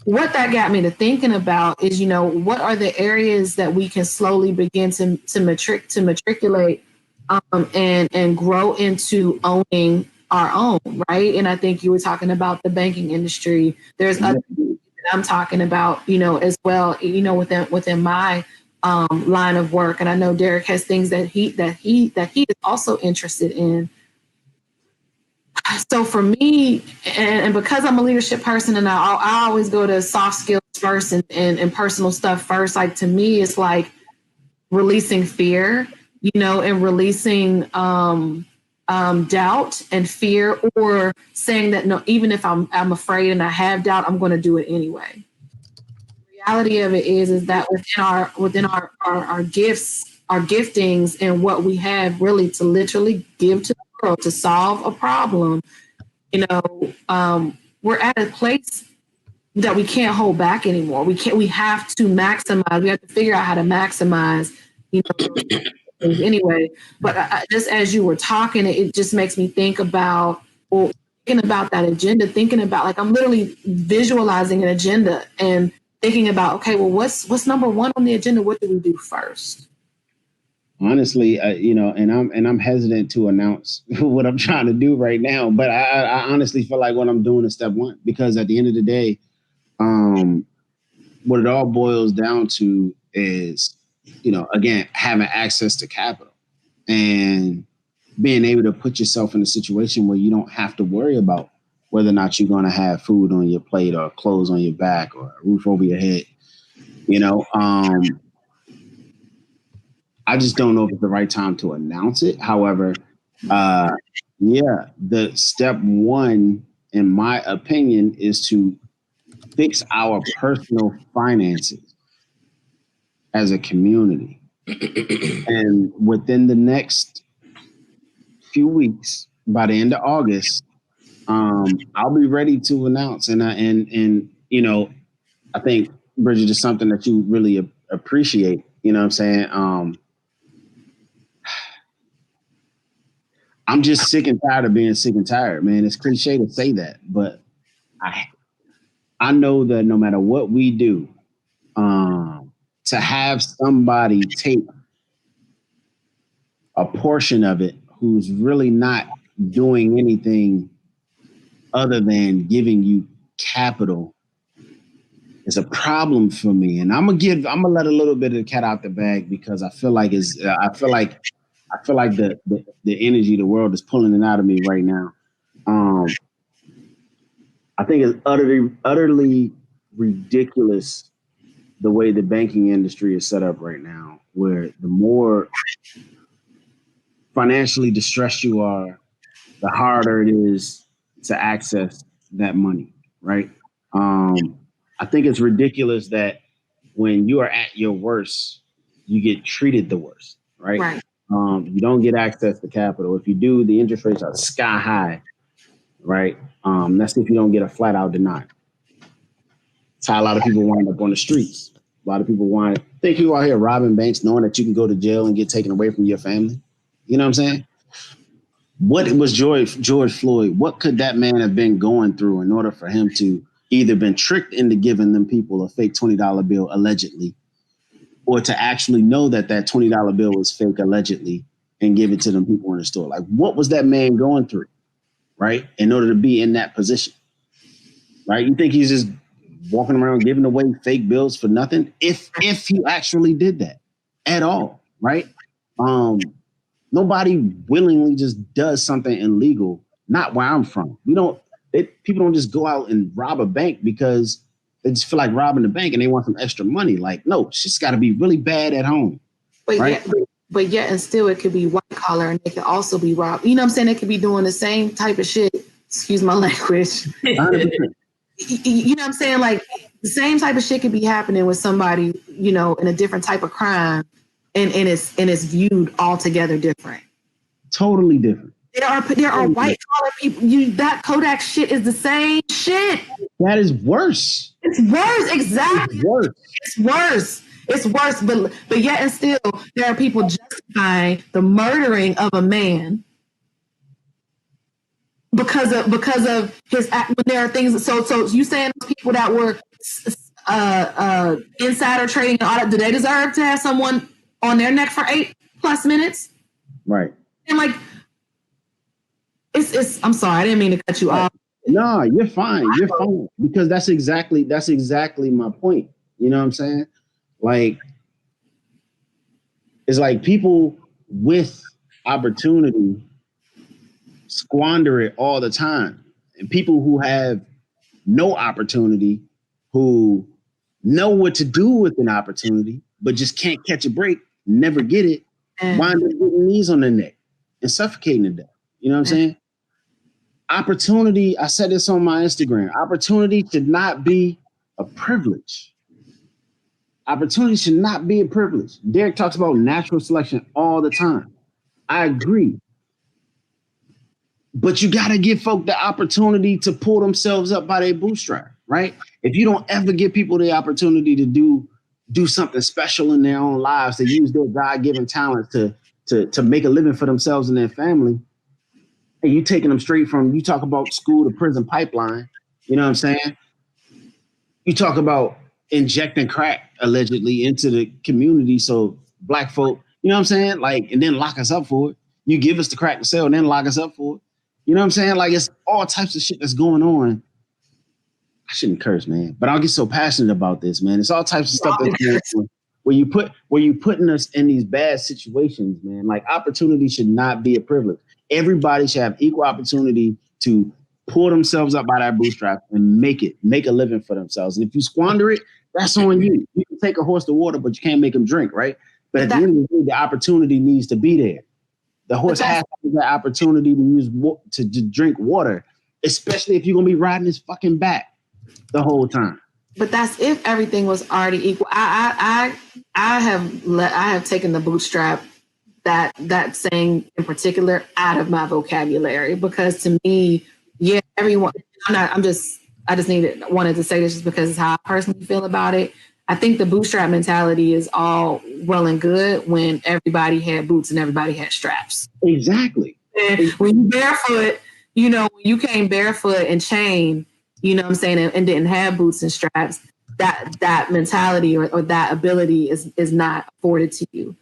what that got me to thinking about is, you know, what are the areas that we can slowly begin to matriculate and grow into owning our own, right? And I think you were talking about the banking industry. There's other things that I'm talking about, you know, as well, you know, within my line of work. And I know Derek has things that he is also interested in. So for me, and because I'm a leadership person and I always go to soft skills first and personal stuff first, like to me, it's like releasing fear, you know, and releasing doubt and fear, or saying that, no, even if I'm afraid and I have doubt, I'm going to do it anyway. The reality of it is that within our gifts, our giftings, and what we have really to literally give to the world to solve a problem, you know, we're at a place that we can't hold back anymore. We have to maximize. We have to figure out how to maximize, you know, anyway. But just as you were talking, it just makes me think about, well, thinking about that agenda, thinking about, like, I'm literally visualizing an agenda and thinking about, okay, well, what's number one on the agenda? What do we do first? Honestly, you know, and I'm hesitant to announce what I'm trying to do right now, but I honestly feel like what I'm doing is step one, because at the end of the day, what it all boils down to is, you know, again, having access to capital and being able to put yourself in a situation where you don't have to worry about whether or not you're going to have food on your plate or clothes on your back or a roof over your head. You know, I just don't know if it's the right time to announce it. However, yeah, the step one, in my opinion, is to fix our personal finances as a community. And within the next few weeks, by the end of August, I'll be ready to announce. And you know, I think, Bridget, is something that you really appreciate. You know what I'm saying? I'm just sick and tired of being sick and tired, man. It's cliche to say that, but I know that no matter what we do, to have somebody take a portion of it who's really not doing anything other than giving you capital is a problem for me. And I'm gonna let a little bit of the cat out the bag because I feel like the energy of the world is pulling it out of me right now. I think it's utterly ridiculous the way the banking industry is set up right now, where the more financially distressed you are, the harder it is to access that money, right? I think it's ridiculous that when you are at your worst, you get treated the worst, right? Right. You don't get access to capital. If you do, the interest rates are sky high, right? That's if you don't get a flat out denial. That's how a lot of people wind up on the streets. A lot of people think you out here robbing banks, knowing that you can go to jail and get taken away from your family. You know what I'm saying? What was George Floyd? What could that man have been going through in order for him to either been tricked into giving them people a fake $20 bill allegedly, or to actually know that that $20 bill was fake allegedly and give it to them people in the store? Like, what was that man going through, right, in order to be in that position, right? You think he's just walking around giving away fake bills for nothing? If he actually did that at all, right? Nobody willingly just does something illegal. Not where I'm from. People don't just go out and rob a bank because they just feel like robbing the bank and they want some extra money. Like, no, it's just got to be really bad at home. But right? But yet and still it could be white collar and it could also be robbed. You know what I'm saying? They could be doing the same type of shit. Excuse my language. 100%. You know what I'm saying? Like the same type of shit could be happening with somebody, you know, in a different type of crime, and it's viewed altogether different. Totally different. There are white collar people. That Kodak shit is the same shit. That is worse. It's worse. Exactly. It's worse. But yet and still, there are people justifying the murdering of a man because of his act. When there are things. So you saying those people that were insider trading and all that, do they deserve to have someone on their neck for 8+ minutes? Right. And like, it's. I'm sorry, I didn't mean to cut you off. No, you're fine. You're fine, because that's exactly my point. You know what I'm saying? Like, it's like people with opportunity squander it all the time, and people who have no opportunity, who know what to do with an opportunity but just can't catch a break, never get it, wind up getting knees on their neck and suffocating to death. You know what I'm saying? Opportunity, I said this on my Instagram, opportunity should not be a privilege. Opportunity should not be a privilege. Derek talks about natural selection all the time. I agree. But you got to give folk the opportunity to pull themselves up by their bootstrap, right? If you don't ever give people the opportunity to do something special in their own lives, to use their God-given talents to make a living for themselves and their family, and you taking them straight from, you talk about school to prison pipeline, you know what I'm saying? You talk about injecting crack allegedly into the community so black folk, you know what I'm saying? Like, and then lock us up for it. You give us the crack to sell and then lock us up for it. You know what I'm saying? Like, it's all types of shit that's going on. I shouldn't curse, man, but I'll get so passionate about this, man. It's all types of stuff that's going on where you putting us in these bad situations, man. Like, opportunity should not be a privilege. Everybody should have equal opportunity to pull themselves up by their bootstraps and make a living for themselves. And if you squander it, that's on you. You can take a horse to water, but you can't make him drink, right? But at the end of the day, the opportunity needs to be there. The horse has to have the opportunity to use to drink water, especially if you're gonna be riding his fucking back the whole time. But that's if everything was already equal. I have taken the bootstrap, that saying in particular, out of my vocabulary, because to me, yeah, everyone. I just wanted to say this just because it's how I personally feel about it. I think the bootstrap mentality is all well and good when everybody had boots and everybody had straps. Exactly. And when you barefoot, you know, when you came barefoot and chained, you know what I'm saying, and didn't have boots and straps, that mentality or that ability is not afforded to you.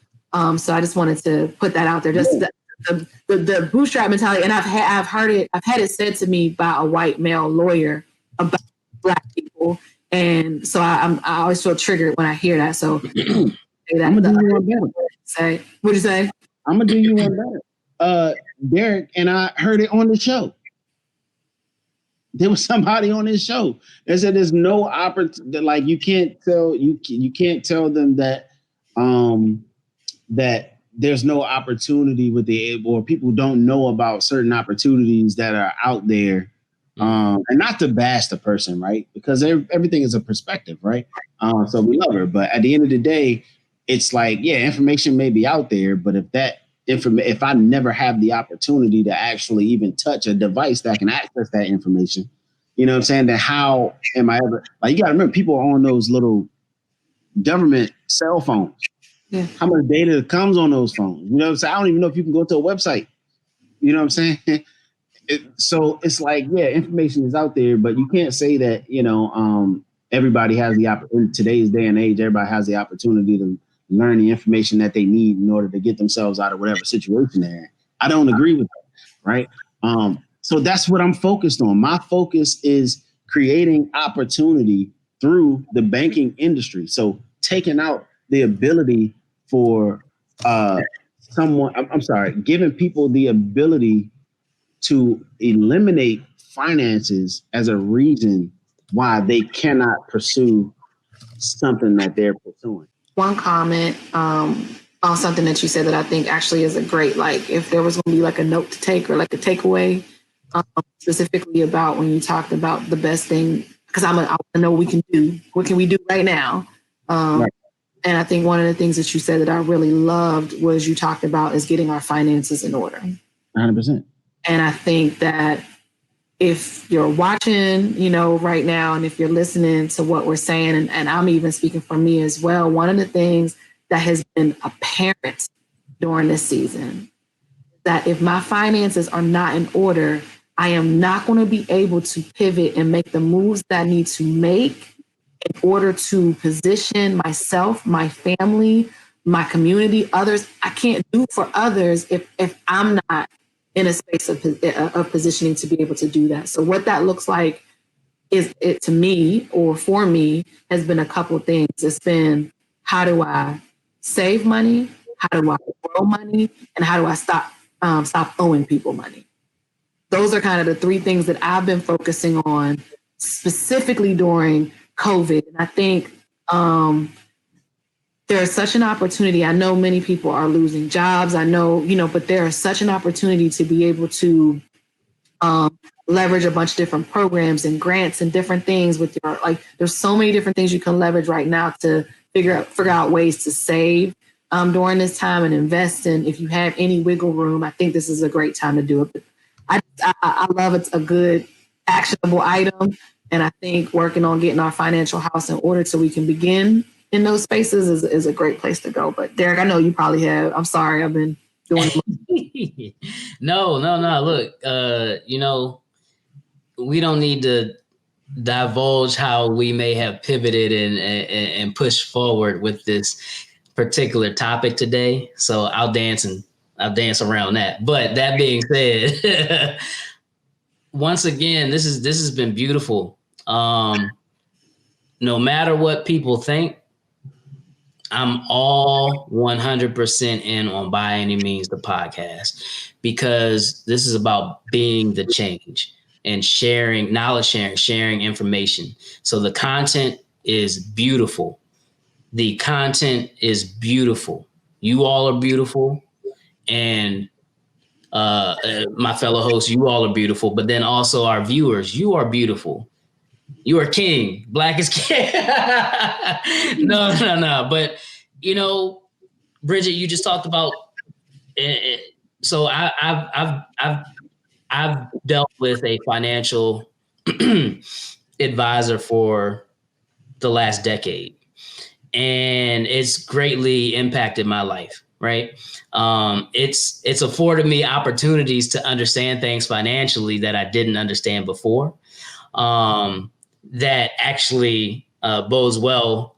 So I just wanted to put that out there. Just the bootstrap mentality, and I've had it said to me by a white male lawyer about Black people, and so I always feel triggered when I hear that. So I'm gonna do you one better. Say, what'd you say? I'm gonna do you one better. Derek and I heard it on the show. There was somebody on this show that said there's no opportunity. Like you can't tell them that that there's no opportunity with the, or people don't know about certain opportunities that are out there. And not to bash the person, right? Because everything is a perspective, right? So we love her, but at the end of the day, it's like, yeah, information may be out there, but if I never have the opportunity to actually even touch a device that can access that information, you know what I'm saying? Then how am I ever, like, you got to remember, people are on those little government cell phones. Yeah. How much data comes on those phones? You know what I'm saying? I don't even know if you can go to a website. You know what I'm saying? So it's like, yeah, information is out there, but you can't say that, everybody has in today's day and age, everybody has the opportunity to learn the information that they need in order to get themselves out of whatever situation they're in. I don't agree with that, right? So that's what I'm focused on. My focus is creating opportunity through the banking industry. So taking out the ability for giving people the ability to eliminate finances as a reason why they cannot pursue something that they're pursuing. One comment on something that you said that I think actually is a great, like, if there was going to be like a note to take or like a takeaway, specifically about when you talked about the best thing, because I want to know what we can do. What can we do right now? Right. And I think one of the things that you said that I really loved was you talked about is getting our finances in order. 100%. And I think that if you're watching, right now, and if you're listening to what we're saying, and I'm even speaking for me as well, one of the things that has been apparent during this season, that if my finances are not in order, I am not going to be able to pivot and make the moves that I need to make in order to position myself, my family, my community, others. I can't do for others if I'm not in a space of positioning to be able to do that. So what that looks like is, it to me, or for me, has been a couple of things. It's been, how do I save money? How do I grow money? And how do I stop owing people money? Those are kind of the three things that I've been focusing on specifically during COVID. And I think there's such an opportunity. I know many people are losing jobs. I know, but there is such an opportunity to be able to leverage a bunch of different programs and grants and different things with your, like, there's so many different things you can leverage right now to figure out ways to save during this time and invest in. If you have any wiggle room, I think this is a great time to do it. But I love it's a good actionable item. And I think working on getting our financial house in order so we can begin in those spaces is a great place to go. But Derek, I know you probably have. I'm sorry, I've been doing No. Look, we don't need to divulge how we may have pivoted and pushed forward with this particular topic today. So I'll dance around that. But that being said, once again, this has been beautiful. No matter what people think, I'm all 100% in on By Any Means the podcast, because this is about being the change and sharing knowledge, sharing information. So the content is beautiful. The content is beautiful. You all are beautiful. And my fellow hosts, you all are beautiful. But then also our viewers, you are beautiful. You are king. Black is king. No. But, Bridget, you just talked about. So I've dealt with a financial advisor for the last decade, and it's greatly impacted my life. Right. It's afforded me opportunities to understand things financially that I didn't understand before. That actually bodes well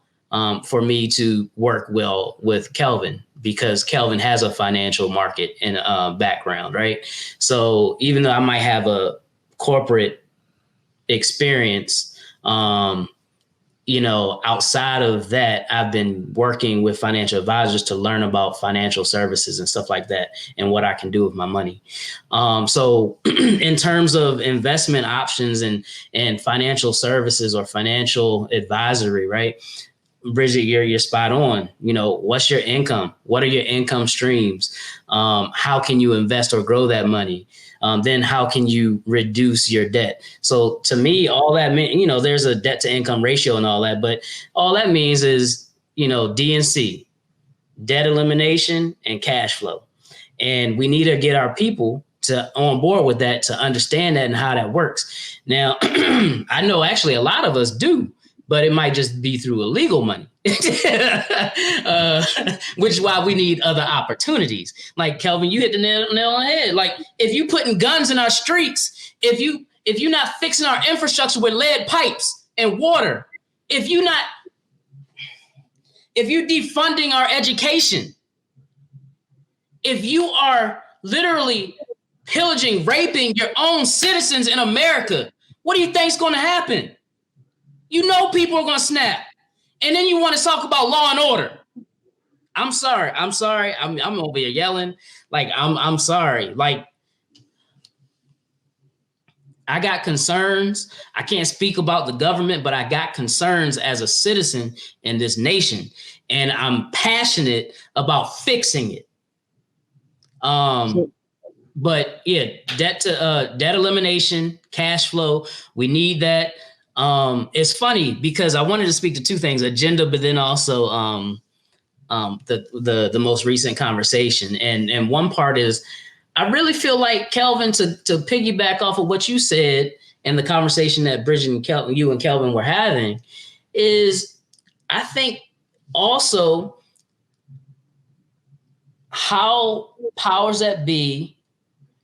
for me to work well with Kelvin, because Kelvin has a financial market and background, right? So even though I might have a corporate experience, outside of that, I've been working with financial advisors to learn about financial services and stuff like that and what I can do with my money. So in terms of investment options and financial services or financial advisory, right? Bridget, you're spot on. What's your income? What are your income streams? How can you invest or grow that money? Then how can you reduce your debt? So to me, all that means, there's a debt to income ratio and all that, but all that means is, D&C, debt elimination and cash flow. And we need to get our people on board with that, to understand that and how that works. Now, I know actually a lot of us do, but it might just be through illegal money, which is why we need other opportunities. Like Kelvin, you hit the nail on the head. Like if you putting guns in our streets, if you're not fixing our infrastructure with lead pipes and water, if you're defunding our education, if you are literally pillaging, raping your own citizens in America, what do you think's going to happen? People are going to snap. And then you want to talk about law and order. I'm sorry. I'm over here yelling. Like, I'm sorry. Like, I got concerns. I can't speak about the government, but I got concerns as a citizen in this nation. And I'm passionate about fixing it. But yeah, debt elimination, cash flow, we need that. It's funny because I wanted to speak to two things: agenda, but then also the most recent conversation. And one part is, I really feel like, Kelvin, to piggyback off of what you said and the conversation that Bridget and Kelvin, you and Kelvin were having, is I think also how powers that be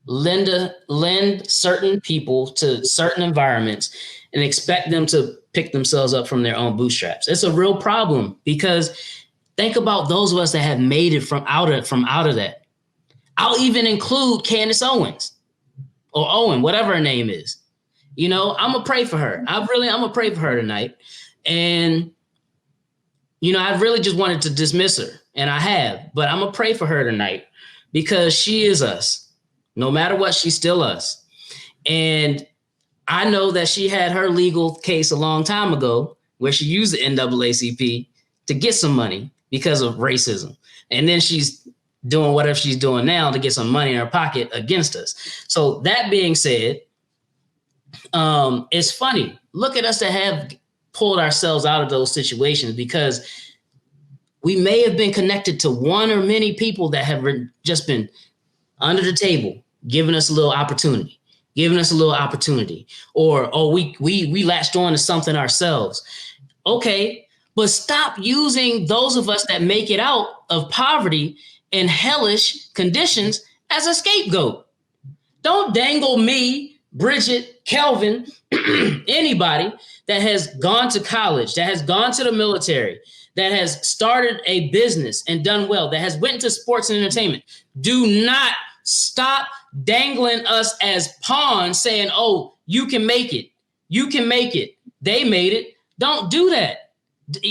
lend certain people to certain environments and expect them to pick themselves up from their own bootstraps. It's a real problem, because think about those of us that have made it from out of that. I'll even include Candace Owens, or Owen, whatever her name is. I'm gonna pray for her. I'm gonna pray for her tonight. And I really just wanted to dismiss her, and I have, but I'm gonna pray for her tonight, because she is us. No matter what, she's still us. And I know that she had her legal case a long time ago where she used the NAACP to get some money because of racism. And then she's doing whatever she's doing now to get some money in her pocket against us. So that being said, it's funny. Look at us that have pulled ourselves out of those situations, because we may have been connected to one or many people that have just been under the table, giving us a little opportunity. Or we latched on to something ourselves. Okay, but stop using those of us that make it out of poverty and hellish conditions as a scapegoat. Don't dangle me, Bridget, Kelvin, anybody that has gone to college, that has gone to the military, that has started a business and done well, that has went into sports and entertainment. Do not stop dangling us as pawns, saying, oh, you can make it. They made it. Don't do that.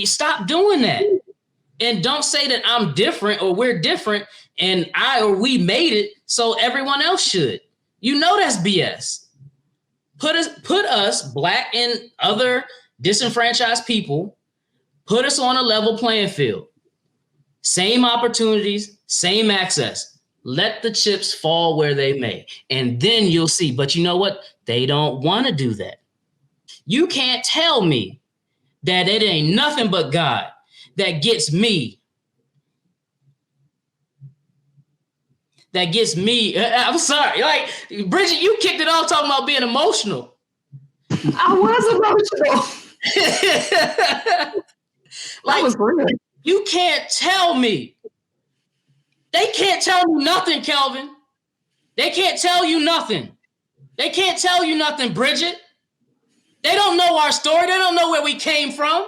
Stop doing that. And don't say that I'm different or we're different and I or we made it, so everyone else should. That's BS. Put us, Black and other disenfranchised people, put us on a level playing field. Same opportunities, same access. Let the chips fall where they may, and then you'll see. But you know what? They don't want to do that. You can't tell me that it ain't nothing but God that gets me. I'm sorry. Like, Bridget, you kicked it off talking about being emotional. I was emotional. Like, was real. You can't tell me. They can't tell you nothing, Kelvin. They can't tell you nothing. Bridget. They don't know our story. They don't know where we came from.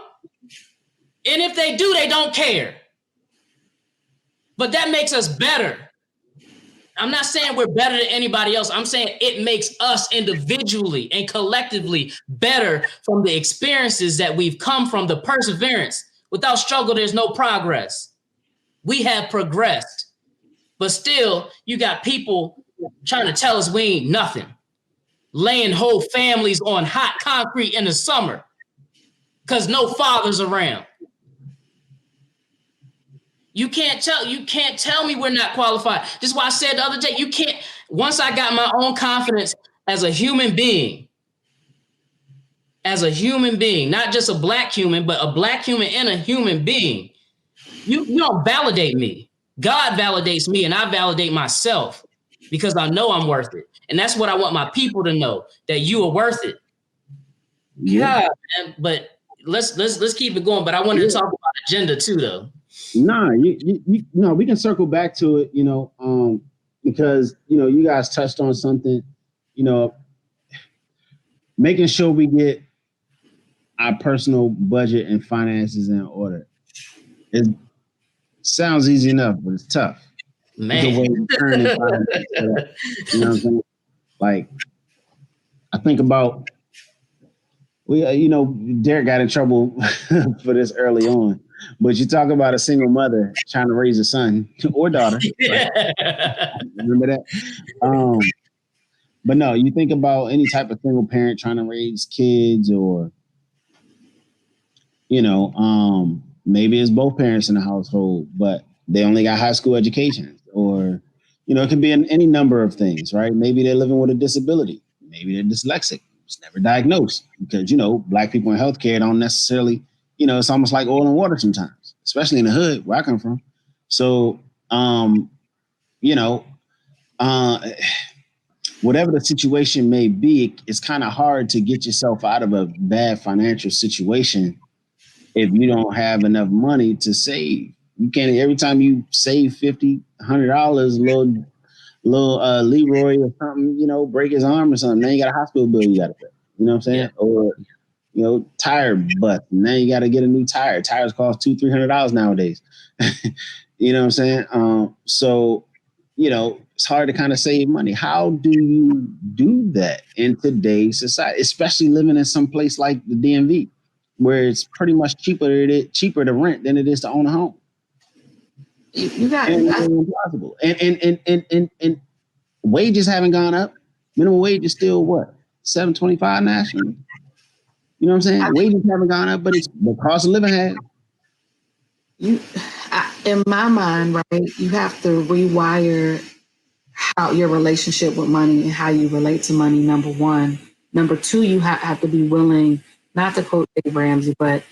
And if they do, they don't care. But that makes us better. I'm not saying we're better than anybody else. I'm saying it makes us individually and collectively better from the experiences that we've come from, the perseverance. Without struggle, there's no progress. We have progressed. But still, you got people trying to tell us we ain't nothing. Laying whole families on hot concrete in the summer because no fathers around. You can't tell me we're not qualified. This is why I said the other day, you can't, once I got my own confidence as a human being, not just a black human, but a black human and a human being, you don't validate me. God validates me and I validate myself because I know I'm worth it. And that's what I want my people to know, that you are worth it. Yeah, man, but let's keep it going. But I wanted to talk about agenda too, though. Nah, we can circle back to it, because, you guys touched on something, making sure we get our personal budget and finances in order. It sounds easy enough, but it's tough. Man. The way you turn it, you know what I'm saying? Like, I think about, Derek got in trouble for this early on. But you talk about a single mother trying to raise a son or daughter. Right? Remember that? But no, you think about any type of single parent trying to raise kids, or, maybe it's both parents in the household, but they only got high school educations, or, it could be any number of things, right? Maybe they're living with a disability. Maybe they're dyslexic. It's never diagnosed because, Black people in healthcare don't necessarily, it's almost like oil and water sometimes, especially in the hood where I come from. So, whatever the situation may be, it's kind of hard to get yourself out of a bad financial situation if you don't have enough money to save. You can't, every time you save $50, $100, little Leroy or something, break his arm or something, then you got a hospital bill you got to pay. You know what I'm saying? Yeah. Or tire butt. Now you got to get a new tire. Tires cost $200-$300 nowadays. You know what I'm saying? So, it's hard to kind of save money. How do you do that in today's society, especially living in some place like the DMV, where it's pretty much cheaper to rent than it is to own a home? You got impossible. And wages haven't gone up. Minimum wage is still what? $7.25 nationally. You know what I'm saying? Wages haven't gone up, but it's the cost of living has. In my mind, right, you have to rewire how your relationship with money and how you relate to money, number one. Number two, you have to be willing, not to quote Dave Ramsey, but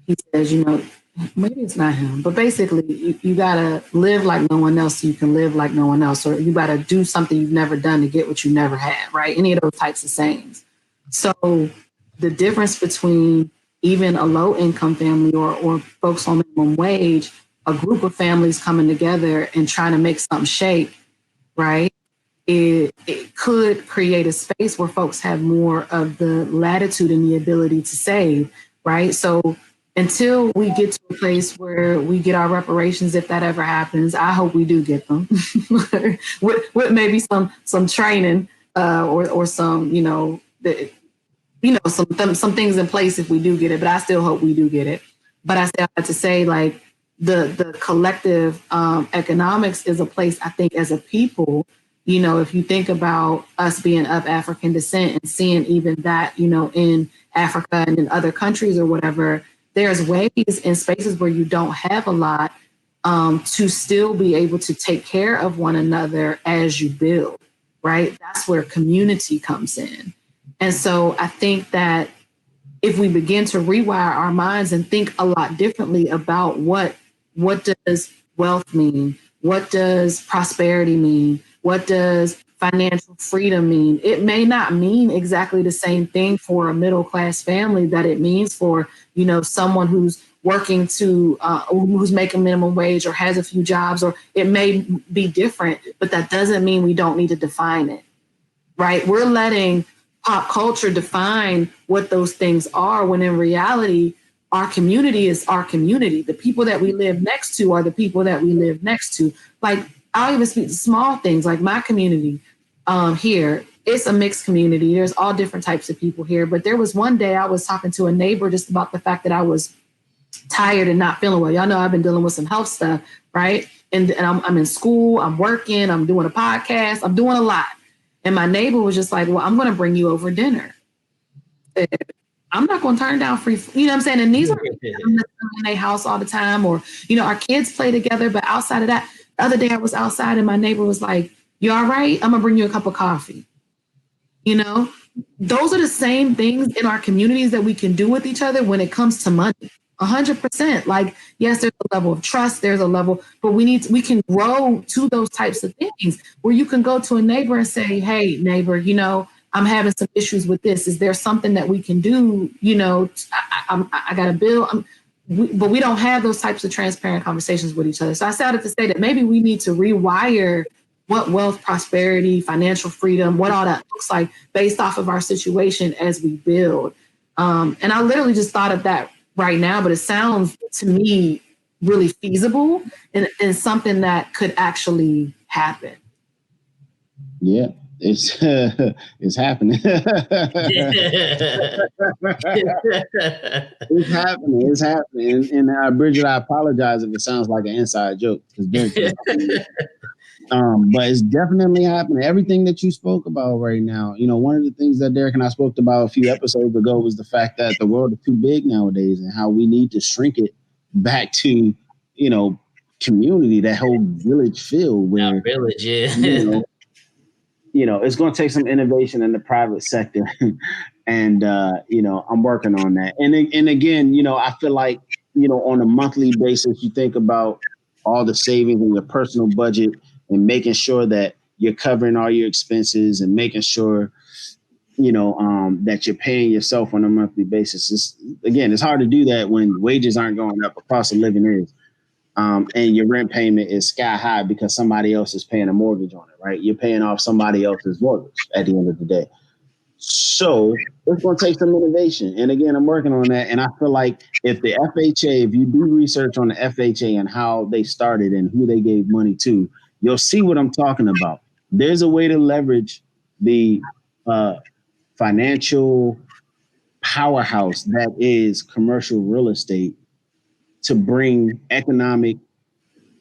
he says, maybe it's not him, but basically you got to live like no one else so you can live like no one else, or you got to do something you've never done to get what you never had, right? Any of those types of sayings. So the difference between even a low income family or folks on minimum wage, a group of families coming together and trying to make something shake, right? It could create a space where folks have more of the latitude and the ability to save, right? So until we get to a place where we get our reparations, if that ever happens, I hope we do get them with maybe some training or some, some things in place if we do get it, but I still hope we do get it. But I still have to say, like, the collective economics is a place, I think, as a people, if you think about us being of African descent and seeing even that, in Africa and in other countries or whatever, there's ways in spaces where you don't have a lot to still be able to take care of one another as you build, right? That's where community comes in. And so I think that if we begin to rewire our minds and think a lot differently about what does wealth mean? What does prosperity mean? What does financial freedom mean? It may not mean exactly the same thing for a middle class family that it means for, someone who's working who's making minimum wage or has a few jobs, or it may be different, but that doesn't mean we don't need to define it, right? We're letting pop culture define what those things are, when in reality, our community is our community. The people that we live next to are the people that we live next to. Like, I'll even speak to small things like my community here. It's a mixed community. There's all different types of people here. But there was one day I was talking to a neighbor just about the fact that I was tired and not feeling well. Y'all know I've been dealing with some health stuff, right? And I'm in school, I'm working, I'm doing a podcast, I'm doing a lot. And my neighbor was just like, well, I'm going to bring you over dinner. I'm not going to turn down free, you know what I'm saying? And these are in their house all the time, or, our kids play together. But outside of that, the other day I was outside and my neighbor was like, you all right? I'm going to bring you a cup of coffee. Those are the same things in our communities that we can do with each other when it comes to money. 100%. Like, yes, there's a level of trust, there's a level, but we can grow to those types of things where you can go to a neighbor and say, hey, neighbor, I'm having some issues with this. Is there something that we can do? I got a bill. But we don't have those types of transparent conversations with each other. So I started to say that maybe we need to rewire what wealth, prosperity, financial freedom, what all that looks like based off of our situation as we build. And I literally just thought of that right now, but it sounds to me really feasible and something that could actually happen. Yeah, it's happening. It's happening. And Bridget, I apologize if it sounds like an inside joke, but it's definitely happening. Everything that you spoke about right now, one of the things that Derek and I spoke about a few episodes ago was the fact that the world is too big nowadays and how we need to shrink it back to, community, that whole village feel where village, yeah. It's going to take some innovation in the private sector. And, I'm working on that. And again, I feel like, on a monthly basis, you think about all the savings in your personal budget and making sure that you're covering all your expenses and making sure, that you're paying yourself on a monthly basis. It's hard to do that when wages aren't going up, cost of living is. And your rent payment is sky high because somebody else is paying a mortgage on it, right? You're paying off somebody else's mortgage at the end of the day. So it's going to take some innovation. And again, I'm working on that. And I feel like if the FHA, if you do research on the FHA and how they started and who they gave money to, you'll see what I'm talking about. There's a way to leverage the financial powerhouse that is commercial real estate to bring economic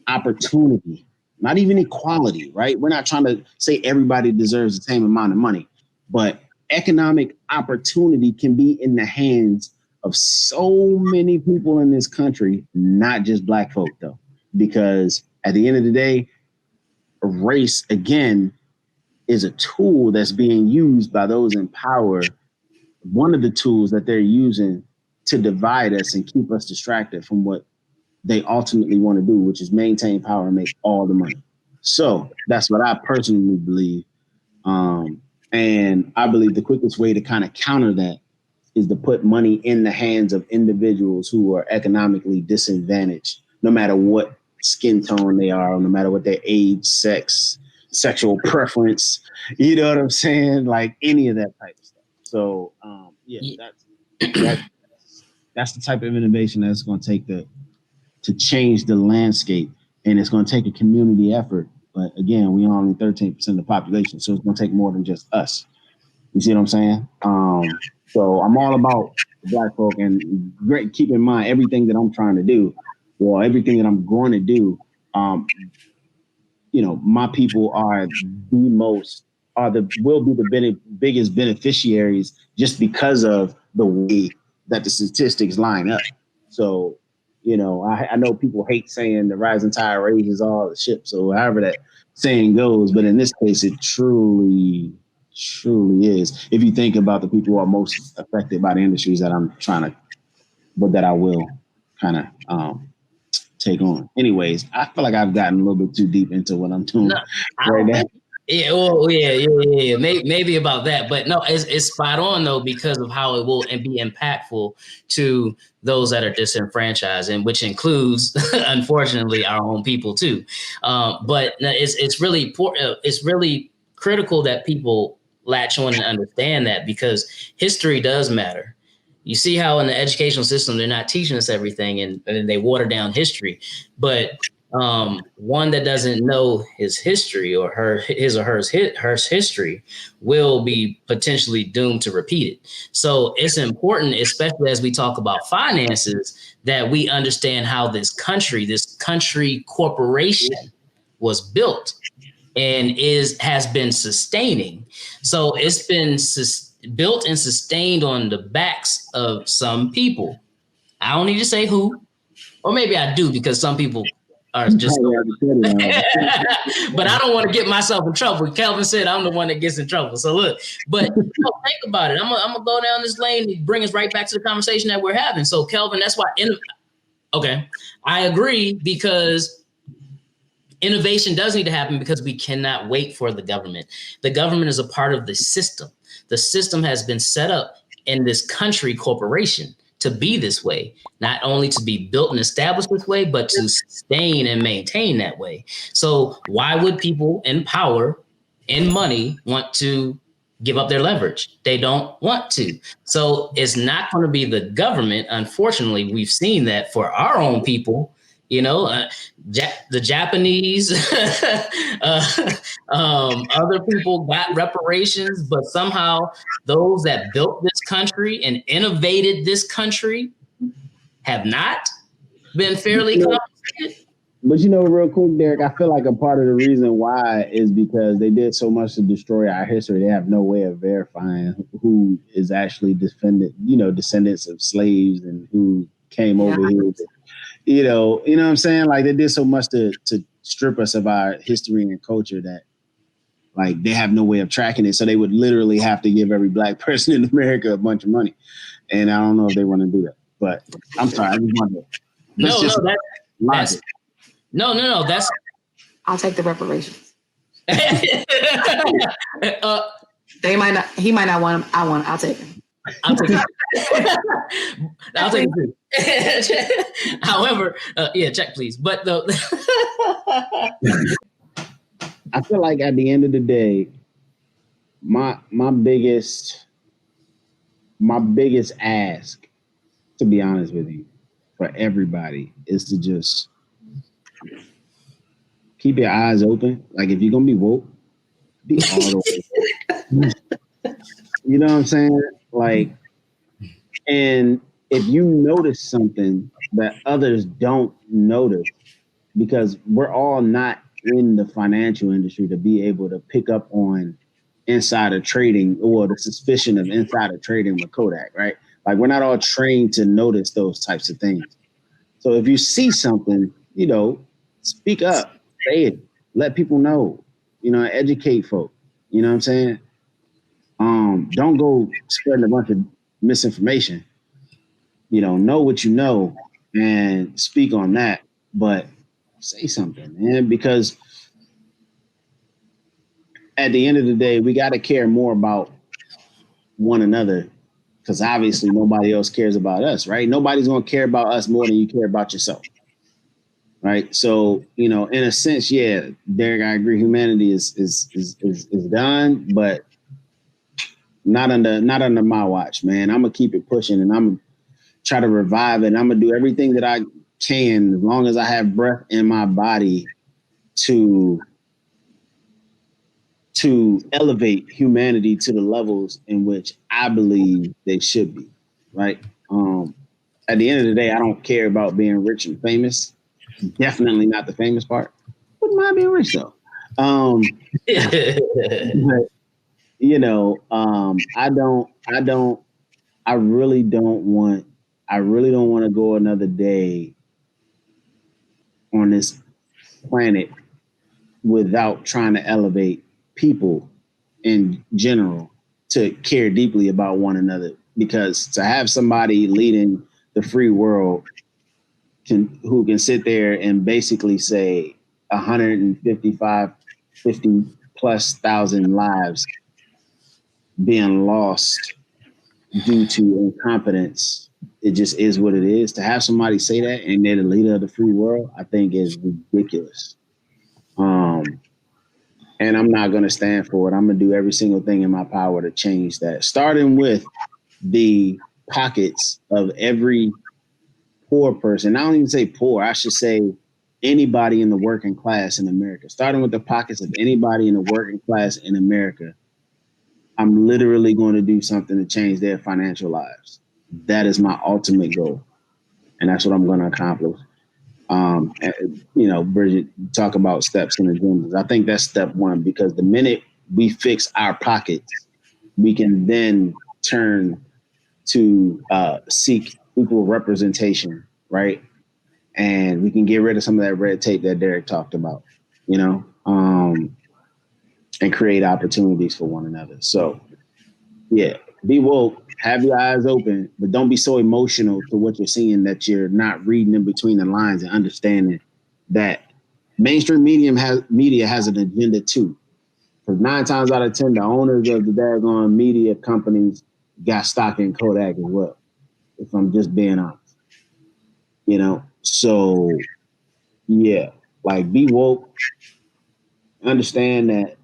opportunity, not even equality, right? We're not trying to say everybody deserves the same amount of money, but economic opportunity can be in the hands of so many people in this country, not just Black folk, though, because at the end of the day, race, again, is a tool that's being used by those in power. One of the tools that they're using to divide us and keep us distracted from what they ultimately want to do, which is maintain power and make all the money. So that's what I personally believe. And I believe the quickest way to kind of counter that is to put money in the hands of individuals who are economically disadvantaged, no matter what skin tone they are, no matter what their age, sex, sexual preference, you know what I'm saying? Like any of that type of stuff. So that's the type of innovation that's going to take to change the landscape. And it's going to take a community effort. But again, we are only 13% of the population. So it's going to take more than just us. You see what I'm saying? So I'm all about Black folk, and keep in mind everything that I'm trying to do, or everything that I'm going to do. My people will be the biggest beneficiaries just because of the way that the statistics line up. So, I know people hate saying the rising tide raises all the ships, or however that saying goes, but in this case, it truly is. If you think about the people who are most affected by the industries that I will kind of take on. Anyways, I feel like I've gotten a little bit too deep into what I'm doing right now. Yeah, well, yeah. Maybe about that, but no, it's spot on though, because of how it will be impactful to those that are disenfranchised, and which includes, unfortunately, our own people too. But it's really critical that people latch on and understand that, because history does matter. You see how in the educational system they're not teaching us everything, and they water down history. But one that doesn't know his history or her history will be potentially doomed to repeat it. So it's important, especially as we talk about finances, that we understand how this country corporation was built and has been sustaining. So it's been built and sustained on the backs of some people. I don't need to say who, or maybe I do, because some people are just. But I don't want to get myself in trouble. Kelvin said I'm the one that gets in trouble. So look, but think about it. I'm gonna go down this lane and bring us right back to the conversation that we're having. So Kelvin, that's why. Okay, I agree, because innovation does need to happen, because we cannot wait for the government. The government is a part of the system. The system has been set up in this country corporation to be this way, not only to be built and established this way, but to sustain and maintain that way. So why would people in power and money want to give up their leverage? They don't want to. So it's not going to be the government. Unfortunately, we've seen that for our own people. The Japanese, other people got reparations, but somehow those that built this country and innovated this country have not been fairly compensated. But real quick, Derek, I feel like a part of the reason why is because they did so much to destroy our history. They have no way of verifying who is actually descendants of slaves and who came over here. You know what I'm saying? Like, they did so much to strip us of our history and culture that, like, they have no way of tracking it. So they would literally have to give every black person in America a bunch of money. And I don't know if they want to do that. But I'm sorry, I just wanted to. That's. I'll take the reparations. He might not want them. I'll take them. I'll take it. However, check please. But I feel like at the end of the day, my biggest ask, to be honest with you, for everybody, is to just keep your eyes open. Like, if you're gonna be woke, be all the way. You know what I'm saying? Like, and if you notice something that others don't notice, because we're all not in the financial industry to be able to pick up on insider trading or the suspicion of insider trading with Kodak, right? Like, we're not all trained to notice those types of things. So if you see something, speak up, say it, let people know, educate folk. You know what I'm saying? Don't go spreading a bunch of misinformation. Know what you know and speak on that, but say something, man, because at the end of the day, we got to care more about one another, because obviously nobody else cares about us, right? Nobody's going to care about us more than you care about yourself, right? So, in a sense, yeah, Derek, I agree. Humanity is done, but not under my watch, man. I'm gonna keep it pushing, and I'm gonna try to revive it. And I'm gonna do everything that I can, as long as I have breath in my body, to elevate humanity to the levels in which I believe they should be, right? At the end of the day, I don't care about being rich and famous. Definitely not the famous part. Wouldn't mind being rich though. But, I really don't want to go another day on this planet without trying to elevate people in general to care deeply about one another, because to have somebody leading the free world who can sit there and basically say 50 plus thousand lives being lost due to incompetence, it just is what it is. To have somebody say that and they're the leader of the free world, I think is ridiculous. And I'm not going to stand for it. I'm going to do every single thing in my power to change that, starting with the pockets of every poor person. I don't even say poor. I should say anybody in the working class in America. Starting with the pockets of anybody in the working class in America, I'm literally going to do something to change their financial lives. That is my ultimate goal. And that's what I'm going to accomplish. Bridget, talk about steps and agendas. I think that's step one, because the minute we fix our pockets, we can then turn to seek equal representation, right? And we can get rid of some of that red tape that Derek talked about, and create opportunities for one another. So, yeah, be woke, have your eyes open, but don't be so emotional to what you're seeing that you're not reading in between the lines and understanding that mainstream media has an agenda too. Because 9 times out of 10, the owners of the daggone media companies got stock in Kodak as well, if I'm just being honest. So yeah, like, be woke, understand that,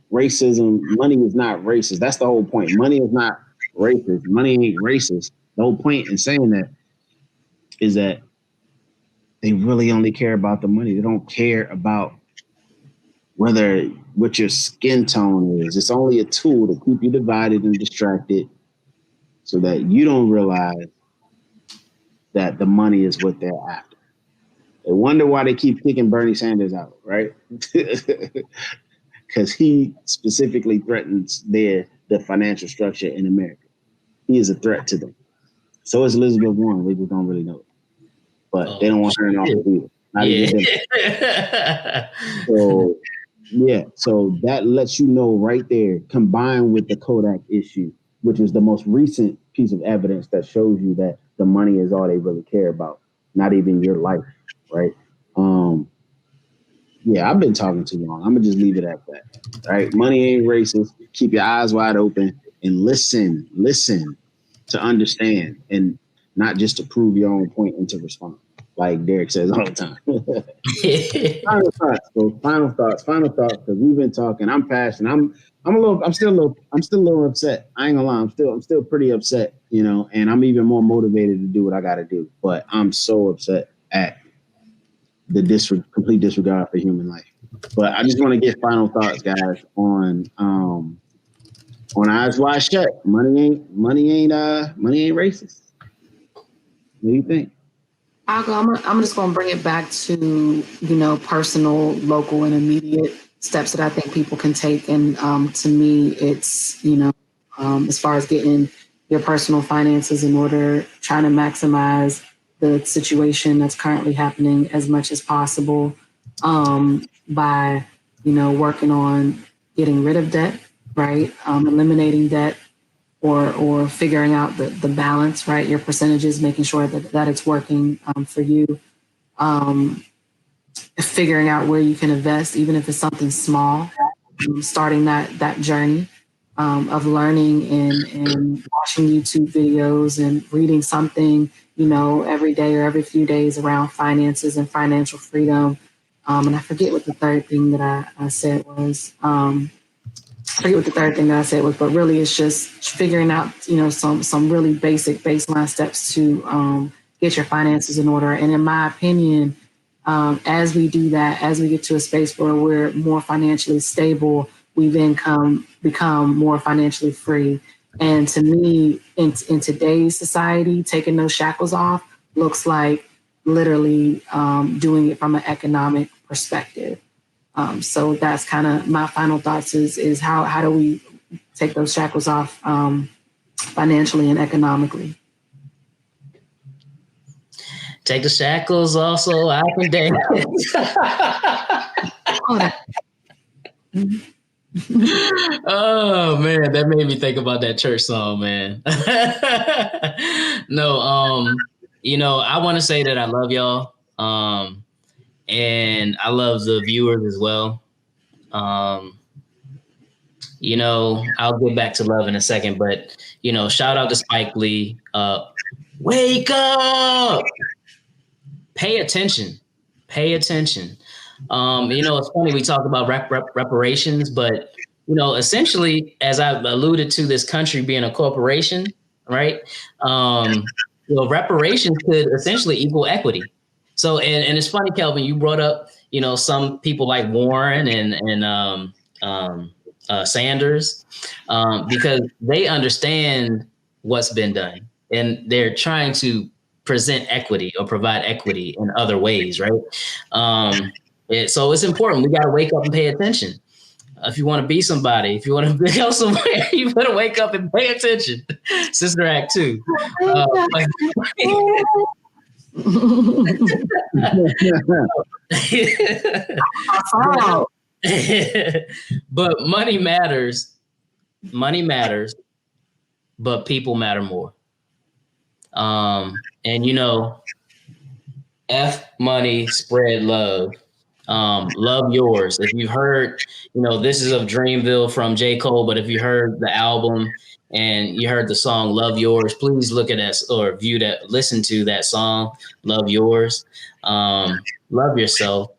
racism, money is not racist. That's the whole point. Money is not racist. Money ain't racist. The whole point in saying that is that they really only care about the money. They don't care about what your skin tone is. It's only a tool to keep you divided and distracted so that you don't realize that the money is what they're after. They wonder why they keep kicking Bernie Sanders out, right? Because he specifically threatens the financial structure in America. He is a threat to them. So is Elizabeth Warren. We just don't really know it. But they don't want her in office either. Not even them. So that lets you know right there, combined with the Kodak issue, which is the most recent piece of evidence that shows you that the money is all they really care about, not even your life, right? I've been talking too long. I'm gonna just leave it at that, right? Money ain't racist. Keep your eyes wide open and listen to understand, and not just to prove your own point and to respond, like Derek says all the time. Final thoughts, because we've been talking. I'm passionate. I'm still a little upset. I ain't gonna lie. I'm still pretty upset, and I'm even more motivated to do what I got to do. But I'm so upset at the complete disregard for human life. But I just want to get final thoughts, guys, on Eyes Wide Shut. Money ain't racist. What do you think? I'll go. I'm just going to bring it back to, personal, local, and immediate steps that I think people can take. And to me, it's, as far as getting your personal finances in order, trying to maximize the situation that's currently happening as much as possible, by, working on getting rid of debt, right? Eliminating debt, or figuring out the balance, right? Your percentages, making sure that it's working for you. Figuring out where you can invest, even if it's something small, starting that journey of learning and watching YouTube videos and reading something, every day or every few days around finances and financial freedom. And I forget what the third thing that I said was. But really it's just figuring out, some really basic baseline steps to get your finances in order. And in my opinion, as we do that, as we get to a space where we're more financially stable, we then become more financially free. And to me, in today's society, taking those shackles off looks like literally doing it from an economic perspective. So that's kind of my final thoughts is how do we take those shackles off financially and economically? Take the shackles off so I can dance. Oh man, that made me think about that church song, man. No, I want to say that I love y'all. And I love the viewers as well. I'll get back to love in a second, but shout out to Spike Lee. Wake up! Pay attention. It's funny we talk about reparations, but essentially, as I've alluded to, this country being a corporation, right? Well, reparations could essentially equal equity. So, and it's funny, Kelvin, you brought up, some people like Warren and Sanders, because they understand what's been done, and they're trying to present equity or provide equity in other ways, right? So it's important. We got to wake up and pay attention. If you want to be somebody, if you want to go somewhere, you better wake up and pay attention. Sister Act 2. But money matters. Money matters, but people matter more. And F money, spread love. Love yours. If you've heard, this is of Dreamville from J. Cole, but if you heard the album and you heard the song Love Yours, please look at that or listen to that song, Love Yours. Love yourself.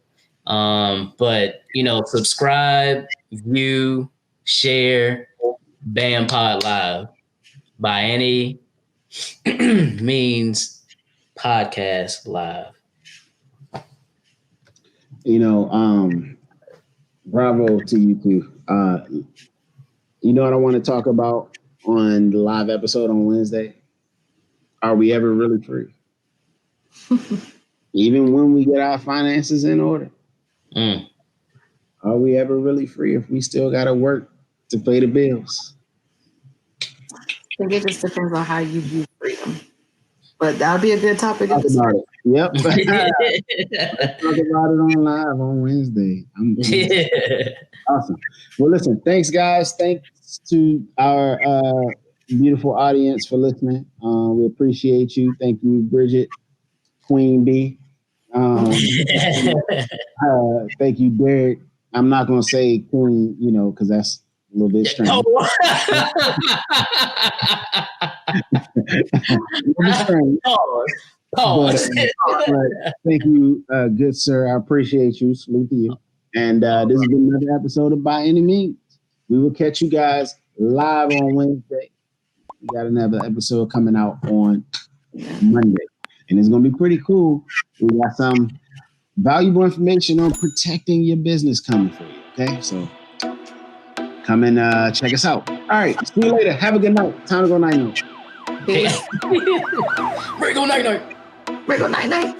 But subscribe, view, share BAM Pod Live by any means. Podcast live. Bravo to you too. You know what I want to talk about on the live episode on Wednesday? Are we ever really free? Even when we get our finances in order, are we ever really free if we still got to work to pay the bills? I think it just depends on how you view freedom. But that would be a good topic. Talk about it. Yep. Let's talk about it on live on Wednesday. Awesome. Well, listen, thanks, guys. Thanks to our beautiful audience for listening. We appreciate you. Thank you, Bridget, Queen B. Thank you, Derek. I'm not going to say Queen, because that's a little bit strange. Pause. But thank you, good sir. I appreciate you. Salute to you. And this has been another episode of By Any Means. We will catch you guys live on Wednesday. We got another episode coming out on Monday. And it's going to be pretty cool. We got some valuable information on protecting your business coming for you. Okay, so come and check us out. All right, see you later. Have a good night. Time to go night-night. Ready, go night-night. Ready, go night-night.